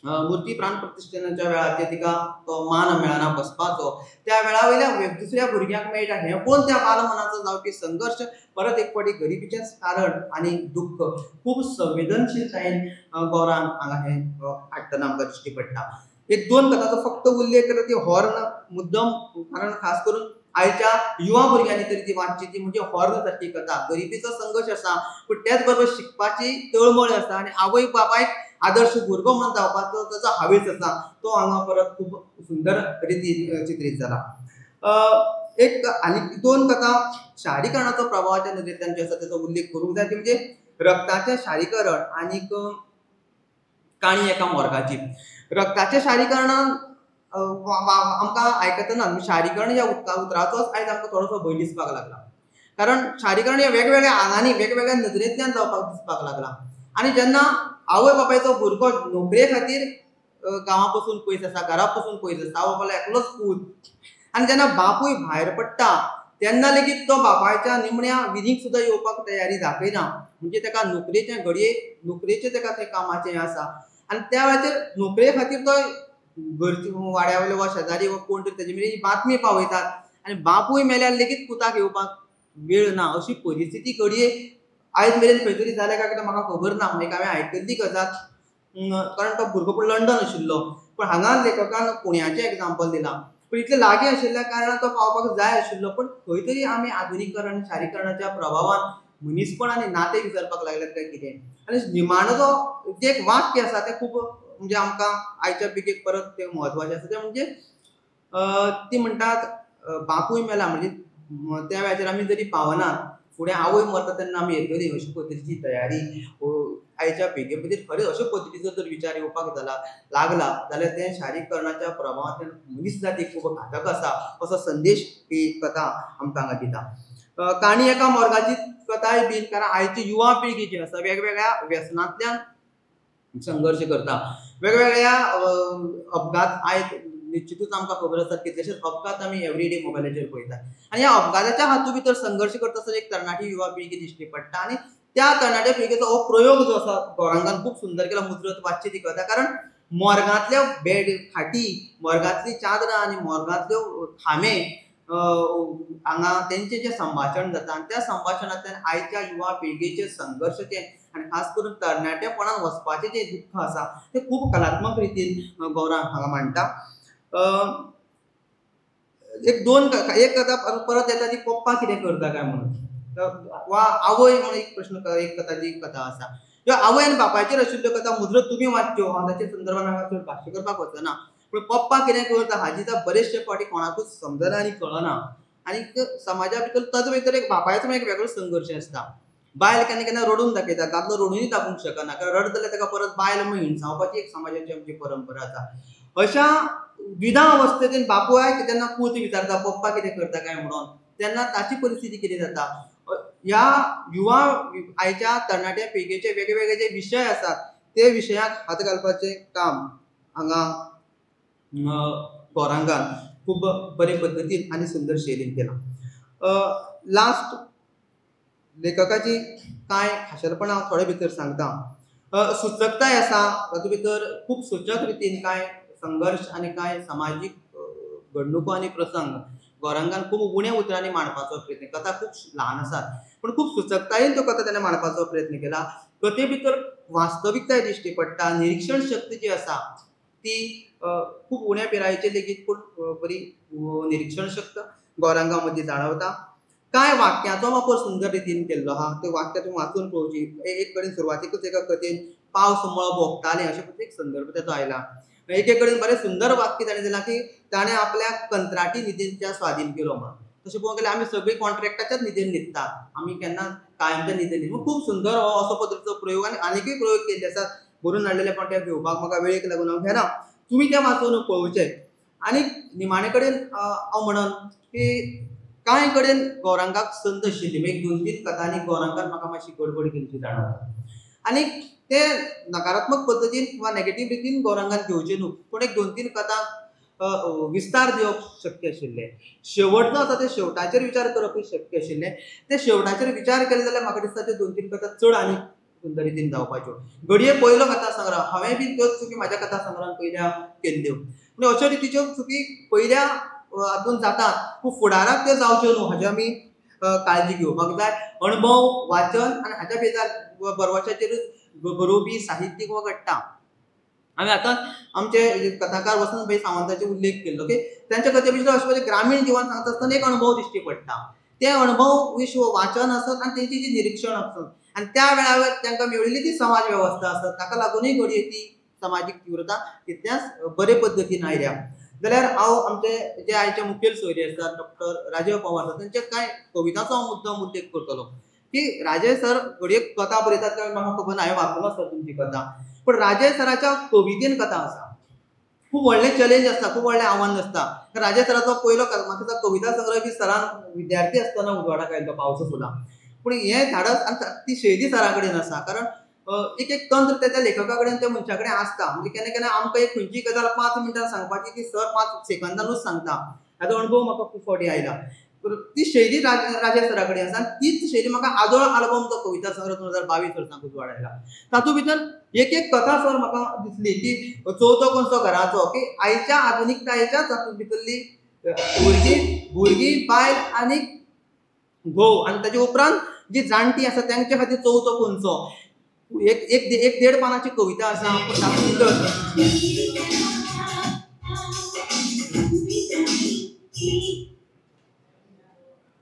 [SPEAKER 3] मुर्ती प्राण प्रतिश्ठेनाच्या वेळाचेर तिका तो मान मेळना बसपाचो त्या वेळा वयल्या दुसऱ्या भुरग्याक मेळटा हें पळोवन त्या बालमनाचो जावपी संघर्श परत एक फावटी गरिबीचेंच कारण आनी दुख्ख खूब संवेदनशीलतायेन गौरान हांगा हें हाडटना आमकां दिश्टी पडटा एक दोन कथांचो फक्त उल्लेख करता ती हॉर्न मुद्दम कारण खास करून आयच्या युवा भुरग्यांनी तरी ती वाचची ती म्हणजे हॉर्न सारकी कथा गरिबीचो संघर्श आसा पण त्याच बरोबर शिकपाची तळमळ आसा आनी आवय बापायक आदर्श भुरगो म्हणून जावपाचो ताचो हावेस आसा तो हांगा परत खूब सुंदर रितीन चित्रीत जाला एक आनी दोन कथा शारीकरणाचो प्रभावाच्या नदरेंतल्यान जे आसा ताचो उल्लेख करूंक जाय ती म्हणजे रक्ताचें शारीकरण आनीक काणी एका मोरगाची रक्ताचें शारीकरणान आमकां आयकतना शारीकरण ह्या उतराचोच आयज आमकां थोडोसो भंय दिसपाक लागला कारण शारीकरण हे वेगवेगळ्या आंगांनी वेगवेगळ्या नदरेंतल्यान जावपाक दिसपाक लागला आनी जेन्ना आवय बापायचो भुरगो नोकरे खातीर गांवा पसून पयस आसा घरा पसून पयस आसा आवय बापायलो एकलोच पूत आनी जेन्ना बापूय भायर पडटा तेन्ना लेगीत तो बापायच्या निमण्या विधीक सुद्दां येवपाक तयारी दाखयना म्हणजे ताका नोकरेचे घडये नोकरेचें ताका थंय कामाचें आसा आनी त्या वेळाचेर नोकरे खातीर तो घरचे वाड्या वयले वा शेजारी वा कोण तरी तेजे मेरेन बातमी पावयतात आनी बापूय मेल्यार लेगीत पुताक येवपाक वेळ ना अशी परिस्थिती घडये आयज मेरेन खंय तरी जाल्या काय म्हाका खबर ना एक हांवें आयकल्ली गजाल कारण तो भुरगो पूण लंडन आशिल्लो पण हांगा लेखकान पुण्याचें एग्जाम्पल दिलां. पण इतले लागीं आशिल्ल्या कारणान तो पावपाक जाय आशिल्लो, पण खंय तरी आमी आधुनीकरण शारीकरणाच्या प्रभावान मनीसपण आनी नाते विसरपाक लागल्यात काय कितें. आनी निमाणो जो जें एक वाक्य आसा तें खूब म्हणजे आमकां आयच्या पिळगेक परत तें म्हत्वाचें आसा. तें म्हणजे ती म्हणटात बापूय मेला म्हणजे त्या वेळाचेर आमी जरी पावनात, फुडें आवय मरता तेन्ना आमी येतलीं अशे पद्दतीची तयारी आयच्या पिळगे खातीर खरेंच अशे पद्दतीचो जर विचार येवपाक लागला जाल्यार तें शारीकरणाच्या प्रभावांतल्यान मनीस जातीक खूब घातक आसा असो संदेश ही कथा आमकां हांगा दिता. काणी एका मोर्गाची कथाय बीन, कारण आयची युवा पिळगी जी आसा वेगवेगळ्या व्यसनांतल्यान संघर्श करता. वेगवेगळ्या अपघात आयज निश्चितूच आमकां खबर आसा कितलेशेच अपघात आमी एवरीडे मोबायलाचेर पळयतात. आनी ह्या अपघाताच्या हातूंत भितर संघर्श करता आसतना एक तरणाटी युवा पिळगी दिश्टी पडटा. आनी त्या तरणाट्या पिळगेचो हो प्रयोग जो आसा गौरांगान खूब सुंदर केला. मुजरत वाच्ची ती कथा, कारण मोर्गांतल्यो बेड खाटी, मोर्गांतलीं चादरां आनी मोर्गांतल्यो खांबे हांगा तेंचें जें संभाशण जाता आनी त्या संभाशणांतल्यान आयच्या युवा पिळगेचें संघर्शाचें आनी खास करून तरणाटेपणान वचपाचें जें दुख्ख आसा तें खूब कलात्मक रितीन गौरांग हांगा मांडटा. एक कथा परत येता ती पप्पा कितें करता काय म्हणून, वा आवय म्हणून एक प्रश्न एक कथाची कथा आसा. ह्यो आवय आनी बापायचेर आशिल्ल्यो कथा मुजरत तुमी वाच्च्यो, हांव ताचे संदर्भान हांगा चड भाश्य करपाक वचना. पूण पप्पा कितें करता हाची तर बरेचशे फावटी कोणाकूच समजना आनी कळना. आनीक समाजा भितर ताचे भितर एक बापायचो एक वेगळो संघर्श आसता. बायल केन्ना केन्ना रडून दाखयता, दादलो रडूनय दाखोवंक शकना, कारण रडत जाल्यार ताका परत बायल म्हणून हिणसावपाची एक समाजाची आमची परंपरा आसा. अशा द्विधा अवस्थेंतल्यान बापूय जेन्ना पूत विचारता पप्पा कितें करता काय म्हणून, तेन्ना ताची परिस्थिती कितें जाता. ह्या युवा आयच्या तरणाट्या पिळगेचे वेगवेगळे जे विशय आसात ते विशयाक हात घालपाचें काम हांगा गौरांगान खूब बरे पद्दतीन आनी सुंदर शैलीन केलां. लास्ट लेखकाची कांय खाशेलपणां हांव थोडे भितर सांगता. सुचकताय आसा, तातूंत भितर खूब सुचक रितीन कांय संघर्श आनी कांय सामाजीक घडणुको आनी प्रसंग गौरांगान खूब उण्या उतरांनी मांडपाचो प्रयत्न. कथा खूब ल्हान आसा पूण खूब सुचकतायेन त्यो कथा ताणें मांडपाचो प्रयत्न केला. कथे भितर वास्तविकताय दिश्टी पडटा. निरीक्षण शक्ती जी आसा ती खूब उण्या पिरायेची लेगीत पूण बरी निरीक्षण शक्त गौरांगा मदीं जाणवता. कांय वाक्याचो वापर सुंदर रितीन केल्लो आहा. ते वाक्य तुमी वाचून पळोवची. एक कडेन सुरवातीकूच एका कथेन पावस मळ भोगतालें अशें एक संदर्भ तेचो आयला. एके कडेन बरें सुंदर वाक्य ताणें दिलां की ताणें आपल्या कंत्राटी निधीच्या स्वाधीन केलो म्हणून. तशें पळोवंक गेल्यार आमी सगळीं कॉन्ट्रॅक्टाच्याच निधीन न्हिदतात, आमी केन्ना कायमच्या निधीन न्हिदना. खूब सुंदर हो असो पद्दतीचो प्रयोग आनी आनीकूय प्रयोग केल्ले आसात. बरोवन हाडलेले पण ते घेवपाक म्हाका वेळेक लागून हांव घेना. तुमी ते वाचून पळोवचें. आनी निमाणे कडेन हांव म्हणन की कांय कडेन गौरांगाक संद आशिल्ली. एक 2-3 कथांनी गौरांगान म्हाका मातशी गडबड केल्ली जाणवता. आनी ते नकारात्मक पद्दतीन किंवा नेगेटीव रितीन गौरांगान घेवचे न्हू, पूण एक 2-3 कथांक विस्तार दिवप शक्य आशिल्लें. शेवट जो आसा ते शेवटाचेर विचार करपूय शक्य आशिल्लें. ते शेवटाचेर विचार केले जाल्यार म्हाका दिसता ते 2-3 कथा चड आनी सुंदर रितीन जावपाच्यो. घडये पयलो कथा संग्रह हांवें बी त्योच चुकी म्हाज्या कथा संग्रहान पयल्या केल्ल्यो. पूण अश्यो रितीच्यो चुकी पयल्या हातून जातात, पूण फुडाराक त्यो जावच्यो न्हू हाची आमी काळजी घेवपाक जाय. अणभव, वाचन आनी हाच्या बेजार बरवशाचेरूच बरोवपी साहित्यीक हो घडटा. हांवें आतांच आमचे कथाकार वसंत भाई सावंताचे उल्लेख केल्लो की तांच्या कथे भितर अशें ग्रामीण जिवन सांगता आसतना एक अणभव दिश्टी पडटा. ते अणभव विश्व वाचन आसत आनी तेंची जी निरीक्षण आसत आनी त्या वेळार तांकां मेळिल्ली ती समाज वेवस्था आसत, ताका लागूनय घडये ती समाजीक तीव्रता तितल्याच बरे पद्दतीन आयल्या. जाल्यार हांव आमचे जे आयचे मुखेल सोयरे आसात डॉक्टर राजीव पवार सर तांचे कांय कवितांचो मुद्दम उल्लेख करतलो की राजय सर घडये कथा बरयतात काय म्हाका खबर ना, हांवें वाचूंक आसा तुमची कथा, पण राजय सराच्या कवितेन कथा आसा. खूब व्हडलें चॅलेंज आसता, खूब व्हडलें आव्हान आसता. राजय सराचो पयलो म्हाका कविता संग्रह बी सरान विद्यार्थी आसतना उजवाडाक आयिल्लो पावस फुलां. पूण हें धाडस आनी ती शैली सरा कडेन आसा, कारण एक तंत्र त्या लेखका कडेन त्या मनशा कडेन आसता. म्हणजे केन्ना केन्ना आमकां एक खंयचीय गजाल 5 मिनटां सांगपाची ती सर 5 सेकंदानूच सांगता. हाचो अणभव म्हाका खूब फावटी आयला. ती शैली राजय सरा कडेन आसा. तीच शैली म्हाका आदोळ आल्बम जो कविता संग्रह 2022 वर्साक उजवाड आयला तातूंत भितर एक कथा सर म्हाका दिसली की चवथो कोणसो घराचो, की आयच्या आधुनिकतायेच्याच तातूंत भितरली भुरगीं बायल आनी घोव आनी ताचे उपरांत जी जाणटी आसा तांचे खातीर चवथो कोणसो एक देड पानाची कविता आसा पूण तातूंत भितर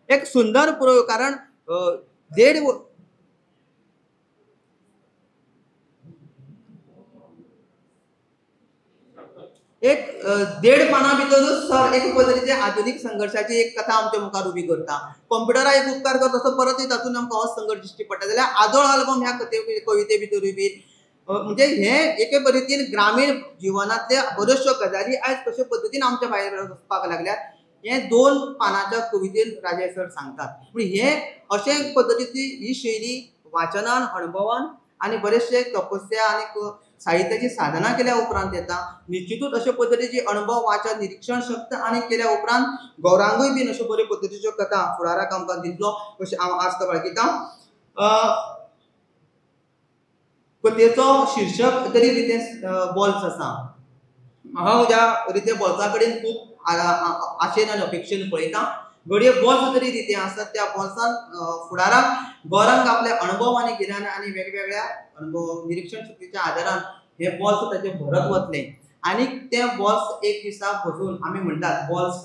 [SPEAKER 3] एक सुंदर प्रयोग कारण देड एक देड पाना भितरूच सर एक पद्धतीचे आधुनिक संघर्षाची एक कथा आमच्या मुखार उभी करता. कॉम्प्युटरा एक उपकार करता तसो परत तातूंत आमकां हो संघर्ष दिश्टी पडटा. जाल्यार आदोळ अल्बम ह्या कविते भितर बी म्हणजे हे एके पद्दतीन ग्रामीण जिवनांतल्या बऱ्योचश्यो गजाली आयज कशे पद्दतीन आमच्या भायर वचपाक लागल्यात हे 2 पानाच्या कवितेन राजे सर सांगतात. पूण हे अशे पद्दतीची ही शैली वाचनान अणभवान आनी बरेचशे तपस्या आनी साहित्याची साधना केल्या उपरांत येता. निश्चितूच अशे पद्दतीची अणभव वाचन निरीक्षण शक्त आनी केल्या उपरांत गौरांगूय बीन अश्यो बरे पद्दतीच्यो कथा फुडाराक आमकां दितलो अशें हांव आस्त बाळगितां. कथेचो शीर्षक तरी रितें बॉल्स आसा. हांव ह्या रितें बॉल्सा कडेन खूब आशेन आनी अपेक्षेन पळयतां. घडये बॉल्स तरी रितें आसतात त्या बॉल्सान फुडाराक गौरांग आपल्या अणभव आनी गिन्यान आनी वेगवेगळ्या अणभव निरीक्षण शक्तीच्या आदारान हे बॉल्स ताचे भरत वतले आनी ते बॉल्स एक दिसा बसून आमी म्हणटात बॉल्स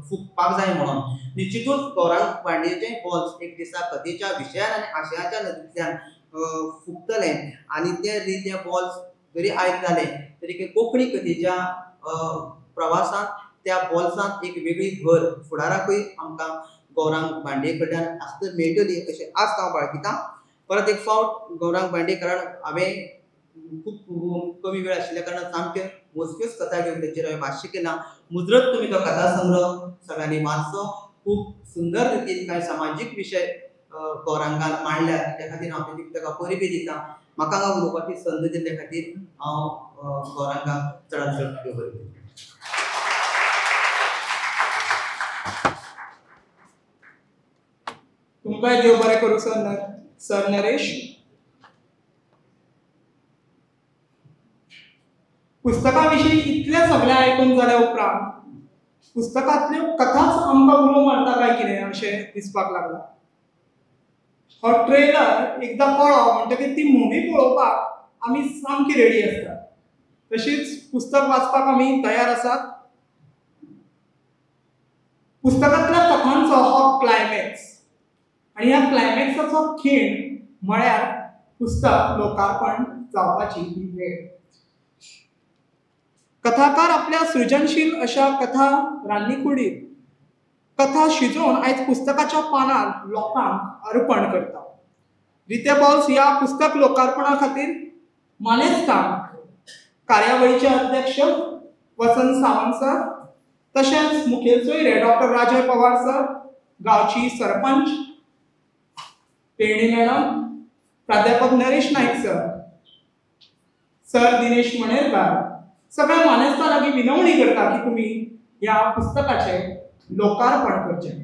[SPEAKER 3] फुगपाक जाय म्हणून. निश्चितूच गौरांग भांडेचे बॉल्स एक दिसा कथेच्या विशयान आनी आशयाच्या नदरेंतल्यान फुगतले आनी ते बॉल्स जरी आयज जाले तरी कोंकणी कथेच्या प्रवासांत त्या बॉल्सांत एक वेगळी घर फुडाराकूय आमकां गौरांग भांडे कडल्यान आस्त मेळटली अशें आस्त हांव बाळगितां. परत एक फावट गौरांग भांडे कारण हांवें खूब कमी वेळ आशिल्ल्या कारणान सामक्यो मोजक्योच कथा घेवन तेचेर हांवें भाश्य केलां. मुजरत तुमी तो कथा संग्रह सगळ्यांनी वाचचो. खूब सुंदर रितीन कांय सामाजीक विशय गौरांगान मांडल्यात त्या खातीर हांव ताका परबी दितां. म्हाका हांगा उलोवपाची संद दिल्ले खातीर हांव गौरांगाक चडांत चड देव बरें करूं.
[SPEAKER 1] तुमकांय देव बरें करूं सर नरेश. पुस्तका विशीं इतलें सगळें आयकून जाल्या उपरांत पुस्तकांतल्यो कथाच आमकां उलो मारता काय कितें अशें दिसपाक लागलां. हो ट्रेलर एकदां पळो म्हणटकीर ती मुवी पळोवपाक आमी सामकी रेडी आसतात. तशीच पुस्तक वाचपाक आमी तयार आसात. पुस्तकांतल्या कथांचो हो क्लायमॅक्स आनी ह्या क्लायमॅक्साचो खीण म्हळ्यार पुस्तक लोकार्पण जावपाची ही वेळ. कथाकार आपल्या सृजनशील अशा कथा रान्नीकुडीत कथा शिजोवन आयज पुस्तकाच्या पानार लोकांक अर्पण करता. रिते बॉल्स ह्या पुस्तक लोकार्पणा खातीर मानेस्तान कार्यावळीचे अध्यक्ष वसंत सावंत सर, तशेंच मुखेल सोयरे डॉक्टर राजय पवार सर, गांवची सरपंच पेरणी मॅडम, प्राध्यापक नरेश नाईक सर दिनेश मणेरकार, सगळ्या मानेस्तां लागीं विनवणी करता की तुमी ह्या पुस्तकाचे लोकार्पण करचें.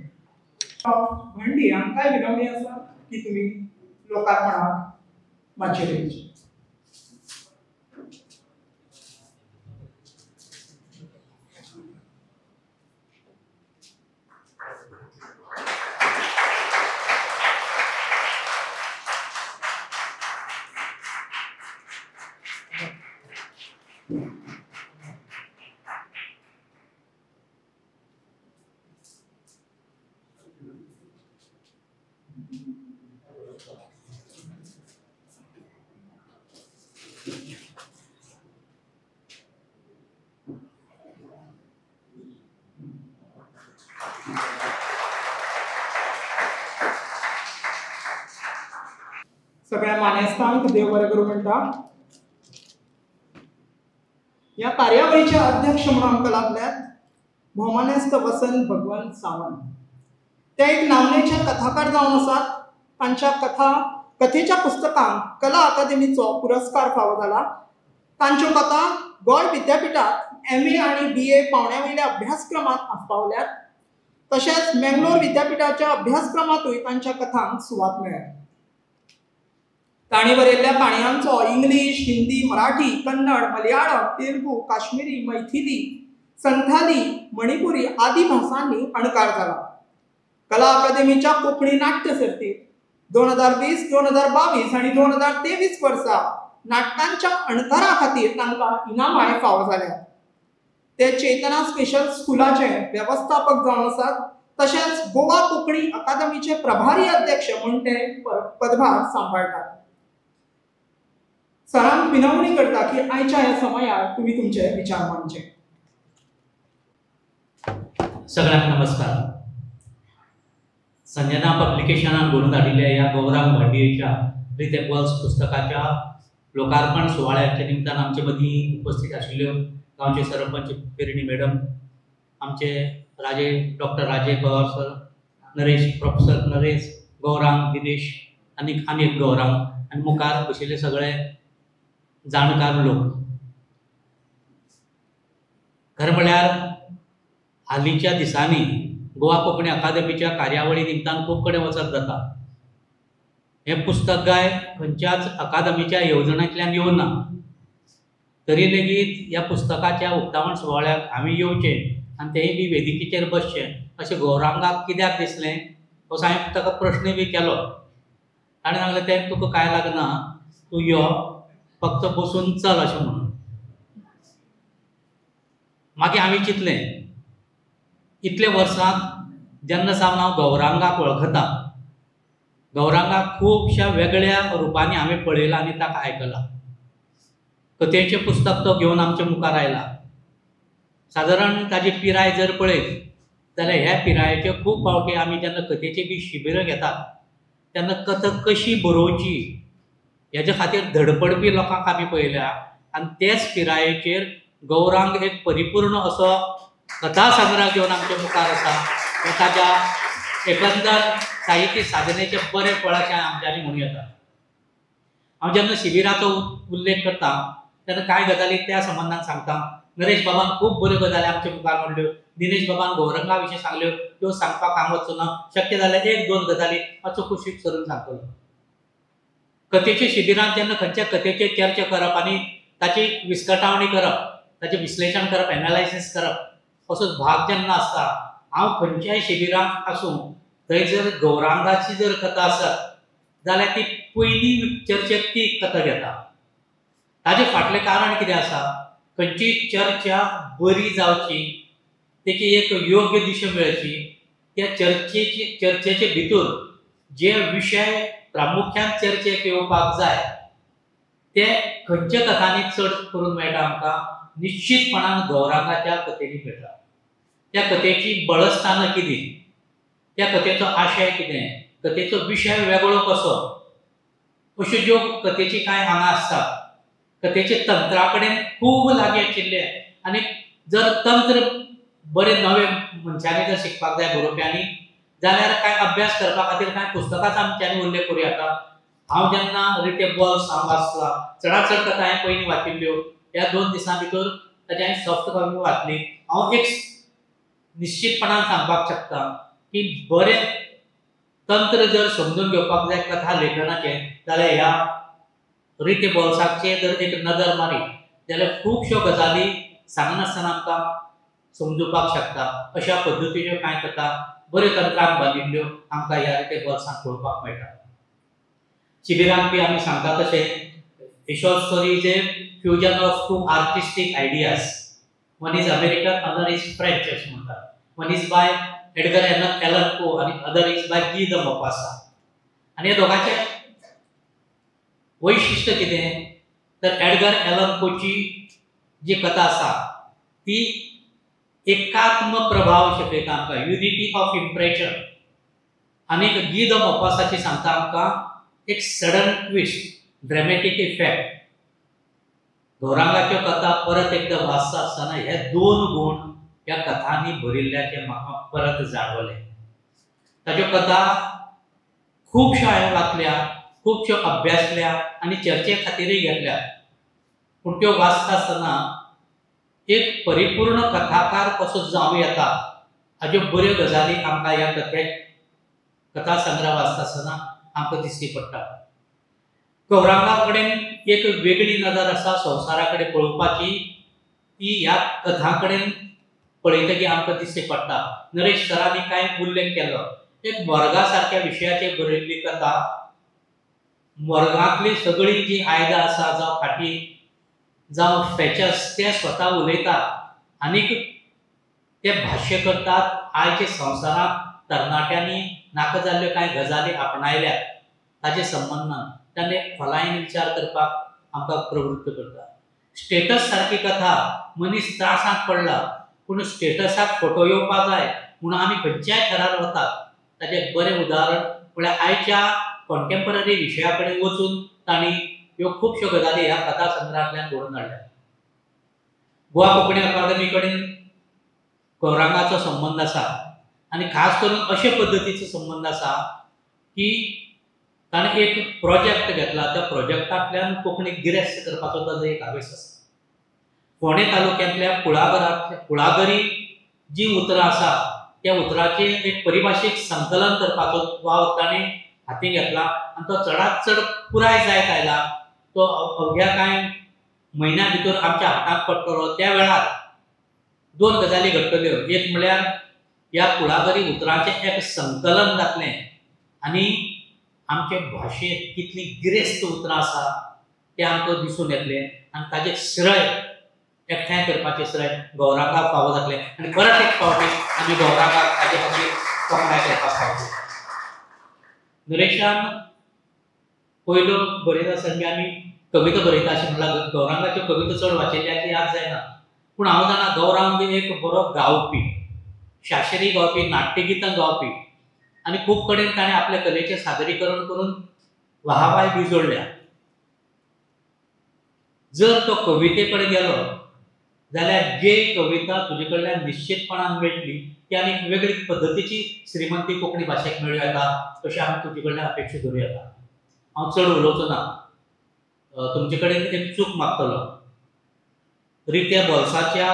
[SPEAKER 1] म्हणली आमकांय विनवणी आसा की तुमी लोकार्पणाक माचयेर येवचें. सगळ्या मानेस्तांक देव बरें करूं म्हणटा. ह्या कार्यावळीचे अध्यक्ष म्हणून आमकां लाभल्यात भौमानेस्त वसंत भगवंत सावंत. ते एक नामनेचे कथाकार जावन आसात. तांच्या कथेच्या पुस्तकांक कला अकादेमीचो पुरस्कार फावो जाला. तांच्यो कथा गोंय विद्यापीठांत MA आनी BA पावंड्या वयल्या अभ्यासक्रमांत आस्पावल्यात. तशेंच मंगळूर विद्यापीठाच्या अभ्यासक्रमांतूय तांच्या कथांक सुवात मेळ्ळ्या. तांणी बरयल्ल्या काणयांचो इंग्लीश, हिंदी, मराठी, कन्नड, मलयाळम, तेलुगू, काश्मीरी, मैथिली, संथाली, मणिपुरी आदी भासांनी अणकार जाला. कला अकादेमीच्या कोंकणी नाट्य सर्तीत 2020-2022 आणि 2023 वर्सा नाटकांच्या अणकारा खातीर तांकां इनामांय फावो जाल्या. ते चेतना स्पेशल स्कुलाचे व्यवस्थापक जावन आसात. तशेंच गोवा कोंकणी अकादमीचे प्रभारी अध्यक्ष म्हणून ते पदभार सांबाळटात. सरांक विनवणी करता की आयच्या ह्या समयार तुम्ही तुमचे विचार मांडचे.
[SPEAKER 4] सगळ्यांना नमस्कार. संजना पब्लिकेशनान बरोवन धाडिल्ल्या ह्या गौरांग भांडयेच्या रित एपल्स पुस्तकाच्या लोकार्पण सुवाळ्याच्या निमतान आमचे मदीं उपस्थित आशिल्ल्यो गांवचे सरपंच पेरणी मॅडम, आमचे डॉक्टर राजे पवार सर, प्रोफेसर नरेश, गौरांग दिनेश, आनी एक गौरांग, आनी मुखार बशिल्ले सगळे जाणकार लोक. खरें म्हळ्यार हालींच्या दिसांनी गोवा कोंकणी अकादमीच्या कार्यावळी निमतान खूब कडेन वचत जाता. हें पुस्तकाय खंयच्याच अकादमीच्या येवजणेंतल्यान येवना. तरी लेगीत ह्या पुस्तकाच्या उक्तावण सुवाळ्याक आमी येवचें आनी तेंय बी वेदिकेचेर बसचें अशें गौरांगाक कित्याक दिसलें असो हांवें ताका प्रश्न बी केलो. ताणें सांगलें तें तुका कांय लागना, तूं यो फक्त बसून चल अशें म्हणून. मागीर हांवें चिंतलें इतले वर्सांत जेन्ना सावन हांव गौरांगाक वळखता, गौरांगाक खुबश्या वेगळ्या रुपांनी हांवें पळयलां आनी ताका आयकलां. कथेचें पुस्तक तो घेवन आमच्या मुखार आयला. सादारण ताजी पिराय जर पळयत जाल्यार ह्या पिरायेचे खूब फावटी आमी जेन्ना कथेची बी शिबिरां घेतात तेन्ना कथा कशी बरोवची हेजे खातीर धडपडपी लोकांक आमी पळयल्या. आनी तेच पिरायेचेर गौरांग एक परिपूर्ण असो कथा संग्रह घेवन आमच्या मुखार आसा. हे ताच्या एकंदर साहित्य साधनेचे बरें फळ अशें आमच्यांनी म्हणूं येता. हांव जेन्ना शिबिराचो उल्लेख करता तेन्ना कांय गजाली त्या संबंदान सांगता. नरेश बाबान खूब बऱ्यो गजाली आमच्या मुखार मांडल्यो. दिनेश बाबान गौरंगा विशीं सांगल्यो, त्यो सांगपाक हांव वचचो ना. शक्य जाल्यार एक दोन गजाली मातसो कुशीक सरून सांगतलो. कथेच्या शिबिरांत जेन्ना खंयच्या कथेचेर चर्चा करप आनी ताची विस्कटावणी करप, ताचें विश्लेशण करप, एनालायसीस करप असो भाग जेन्ना आसता, हांव खंयच्याय शिबिरांत आसूं थंय जर गौरांगाची जर कथा आसत जाल्यार ती पयली चर्चेक ती कथा घेता. ताजें फाटलें कारण कितें आसा? खंयची चर्चा बरी जावची, तेची एक योग्य दिशा मेळची, त्या चर्चेचे भितर जे विशय प्रामुख्यान चर्चेक येवपाक जाय ते खंयच्या कथांनी चड करून मेळटा आमकां? निश्चितपणान गौरांगाच्या कथेनी मेळटा. त्या कथेची बळस्थानां कितें, त्या कथेचो आशय कितें, कथेचो विशय वेगळो कसो, अश्यो ज्यो कथेची कांय हांगा आसतात. कथेचे तंत्रा कडेन खूब लागीं आशिल्ले आनी जर तंत्र बरें नवे मनशांनी जर शिकपाक जाय बरोवप्यांनी जाल्यार कांय अभ्यास करपा खातीर कांय पुस्तकांचो आमच्यांनी उल्लेख करूं येता. हांव जेन्ना रिटे बॉल्स हांव वाचला, चडांत चड कथा हांवें पयलीं वाचिल्ल्यो. ह्या 2 दिसां भितर ताची हांवें सॉफ्ट कॉपी वाचली. हांव एक निश्चितपणान सांगपाक शकता की बरें तंत्र जर समजून घेवपाक जाय कथा लेखनाचें जाल्यार ह्या रिटे बॉल्साचेर जर एक नदर मारी जाल्यार खुबश्यो गजाली सांगनासतना आमकां समजुपाक शकता. अशा पद्दतीच्यो कांय कथा बऱ्यो तंत्रान बांदिल्ल्यो आमकां ह्या रिटे बॉल्सांत पळोवपाक मेळटा. शिबिरांत बी आमी सांगता तशें A short story is a fusion of 2 artistic ideas. One is American, other is French. One is by Edgar Allan Poe and other is by Guy de Maupassant. आणि या दोघांचे वैशिष्ट्य कितें तर एडगर एलन पोची जी कथा आसा ती एकात्म प्रभाव शिकयता आमकां, युनिटी ऑफ इम्प्रेशन. आनी गी द मोपासाची सांगता आमकां एक सडन ट्विस्ट, ड्रॅमॅटीक इफेक्ट. गौरांगाच्यो कथा परत एकदा वाचता आसतना हे 2 गुण ह्या कथांनी भरिल्ल्याचे म्हाका परत जाणवले. ताच्यो कथा खुबश्यो हांवें वाचल्या, खुबश्यो अभ्यासल्या आनी चर्चे खातीरय घेतल्या. पूण त्यो वाचता आसतना एक परिपूर्ण कथाकार कसो जावं येता हाज्यो बऱ्यो गजाली आमकां ह्या कथा संग्रह वाचता आसतना आमकां दिश्टी पडटा. गौरांगा कडेन एक वेगळी नदर आसा संवसारा कडेन पळोवपाची, ती ह्या कथा कडेन पळयतकीर आमकां दिश्टी पडटा. नरेश सरांनी कांय उल्लेख केलो एक मोरगा सारख्या विशयाचेर बरयल्ली कथा. मोरगांतली सगळी जी आयदां आसा जावं फाटी जावं स्पेचस ते स्वता उलयतात आनीक ते भाश्य करतात. आयच्या संवसारांत तरणाट्यांनी नाका जाल्ल्यो कांय गजाली आपणायल्यात ताचे संबंदान ताणे खोलायेन विचार करपाक आमकां प्रवृत्त करता. स्टेटस सारकी कथा. मनीस त्रासांत पडला पूण स्टेटसाक फोटो येवपाक जाय म्हणून आमी खंयच्याय थरार वतात. ताचें बरें उदाहरण म्हळ्यार आयच्या कॉन्टेम्पररी विशया कडेन वचून तांणी ह्यो खुबश्यो गजाली ह्या कथा संग्रहांतल्यान घडोवन हाडल्यात. गोवा कोंकणी अकादमी कडेन गौरांगाचो संबंद आसा आनी खास करून अशे पद्दतीचो संबंद आसा की ताणें एक प्रोजेक्ट घेतला. त्या प्रोजेक्टांतल्यान कोंकणीक गिरेस्त करपाचो ताजो एक हावेस आसा. फोंडे तालुक्यांतल्या कुळागरी जी उतरां आसा त्या उतरांचें एक परिभाशीक संकलन करपाचो वाव ताणें हाती घेतला आनी तो चडांत चड पुराय जायत आयला. तो अवघ्या कांय म्हयन्या भितर आमच्या हातांत पडटलो. त्या वेळार 2 गजाली घडटल्यो. एक म्हळ्यार ह्या कुळागरी उतरांचें एक संकलन जातलें आनी आमचे भाशेंत कितली गिरेस्त उतरां आसा तें आमकां दिसून येतलें आनी ताजें श्रय एकठांय करपाचें श्रय गौरांगाक फावो जातलें आनी परत एक फावटी आमी गौरांगाक ताजे खातीर तोखणाय करपाक फावो. नरेशान पयलो बरयता आसतना आमी कविता बरयता अशें म्हणल्यार गौरांगाच्यो कविता चड वाचिल्ल्याची याद जायना. पूण हांव जाणा गौरांग एक बरो गावपी, शास्त्रीय गावपी, नाट्यगितां गावपी आनी खूब कडेन ताणें आपल्या कलेचें सादरीकरण करून वाहवाय बी जोडल्या. जर तो कविते कडेन गेलो जाल्यार जे कविता तुजे कडल्यान निश्चितपणान मेळटली ती आनीक वेगळी पद्दतीची श्रीमंती कोंकणी भाशेक मेळूं येता तशें आमी तुजे कडल्यान अपेक्षा धरूं येता. हांव चड उलोवचो ना. तुमचे कडेन एक चूक मागतलो. रित्या बोल्साच्या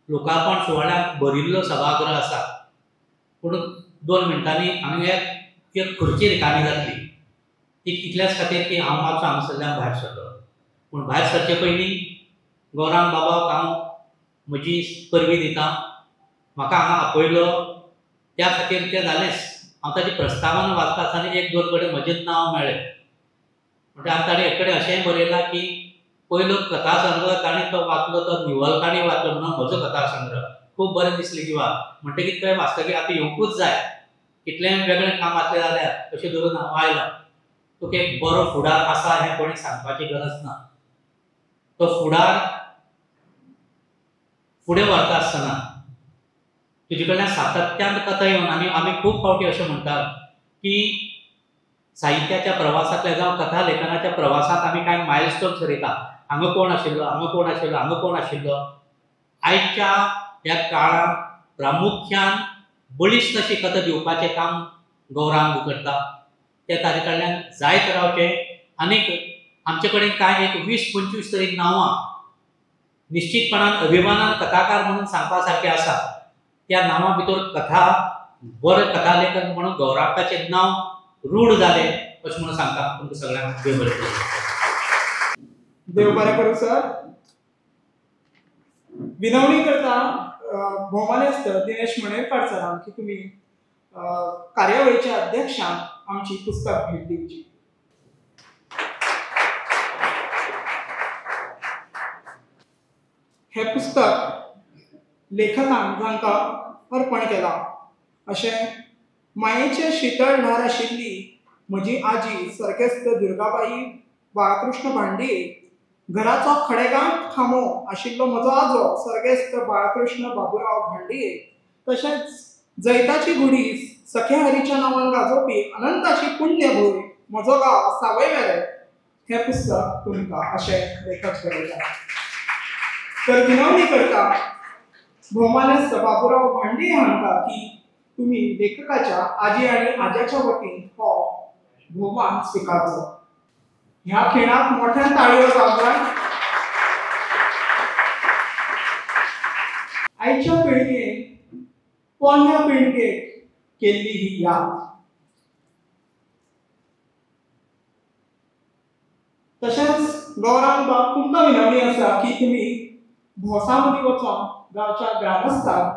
[SPEAKER 4] लोकार्पण सुवाळ्याक भरिल्लो सभागृह आसा पूण 2 मिनटांनी हांगा एक खुर्ची रिकामी जातली. ती इतल्याच खातीर की हांव मातसो हांगासरल्यान भायर सरलो. पूण भायर सरचे पयलीं गौरांग बाबाक हांव म्हजी परबी दितां. म्हाका हांगा आपयलो त्या खातीर तें जालेंच. हांव ताची प्रस्तावना वाचता आसतना 1-2 कडेन म्हजें नांव मेळ्ळें. म्हणटा ताणें एक कडेन अशेंय बरयलां की पयलो कथा संग्रह ताणें तो वाचलो तो निवलकाणी वाचलो म्हणून म्हजो कथा संग्रह खूब बरें दिसलें जिवाक. म्हणटकीर तें वाचतकीर आतां येवंकूच जाय. कितलेंय वेगळें काम आसलें जाल्यार अशें धरून हांव आयलां. तुका एक बरो फुडार आसा हें कोणी सांगपाची गरज ना. तो फुडार फुडें व्हरता आसतना तुजे कडल्यान सातत्यान कथा येवन आमी खूब फावटी अशें म्हणटात की साहित्याच्या प्रवासांतल्या जावं कथा लेखनाच्या प्रवासांत आमी कांय मायलस्टोन सरयता. हांगा कोण आशिल्लो, हांगा कोण आशिल्लो, हांगा कोण आशिल्लो. आयच्या ह्या काळांत प्रामुख्यान बळीश अशी कथा दिवपाचें काम गौरांग करता. तें ताजे कडल्यान जायत रावचें. आनीक आमचे कडेन कांय एक 20-25 तरी नांवां निश्चितपणान अभिमानान कथाकार म्हणून सांगपा सारके आसा. त्या नांवां भितर कथा बरो कथा लेखक म्हणून गौरांगाचें नांव रूढ जालें अशें म्हणून सांगता. तुमकां सगळ्यांक देव बरें करूं.
[SPEAKER 1] देव बरें करूं सर. विनवणी करता भोवमानेस्त दिनेश मणेरकार सरांक की तुमी कार्यावळीच्या अध्यक्षांक आमची पुस्तक भेट दिवची. हे पुस्तक लेखकान जांकां अर्पण केलां अशें मायेचें शितळ ल्हार आशिल्ली म्हजी आजी सर्गेस्त दुर्गाबाई बाळकृष्ण भांडे, घराचो खडेगांठ खांबो आशिल्लो म्हजो आजो सर्गेस्त बाळकृष्ण बाबुराव भांडे, तशेंच जैताची गुडी सख्या हरीच्या नांवान गाजोवपी अनंताची पुण्य भूंय म्हजो गांव सावयवेरें हें पुस्तक तुमकां अशें लेखक बरयता. तर विनवणी करता भोवमानेस्त बाबुराव भांडे हांकां की तुमी लेखकाच्या आजी आनी आज्याच्या वतीन हो भोवमान स्विकारचो. ह्या खिणाक मोठ्यान ताळयो जावंक जाय. आयच्या पिळगेक पोरण्या पिळगेक केल्ली ही याद. तशेंच गौरांग बाब तुमकां विनवणी आसा की तुमी भोसा मदीं वचोन गांवच्या ग्रामस्थांक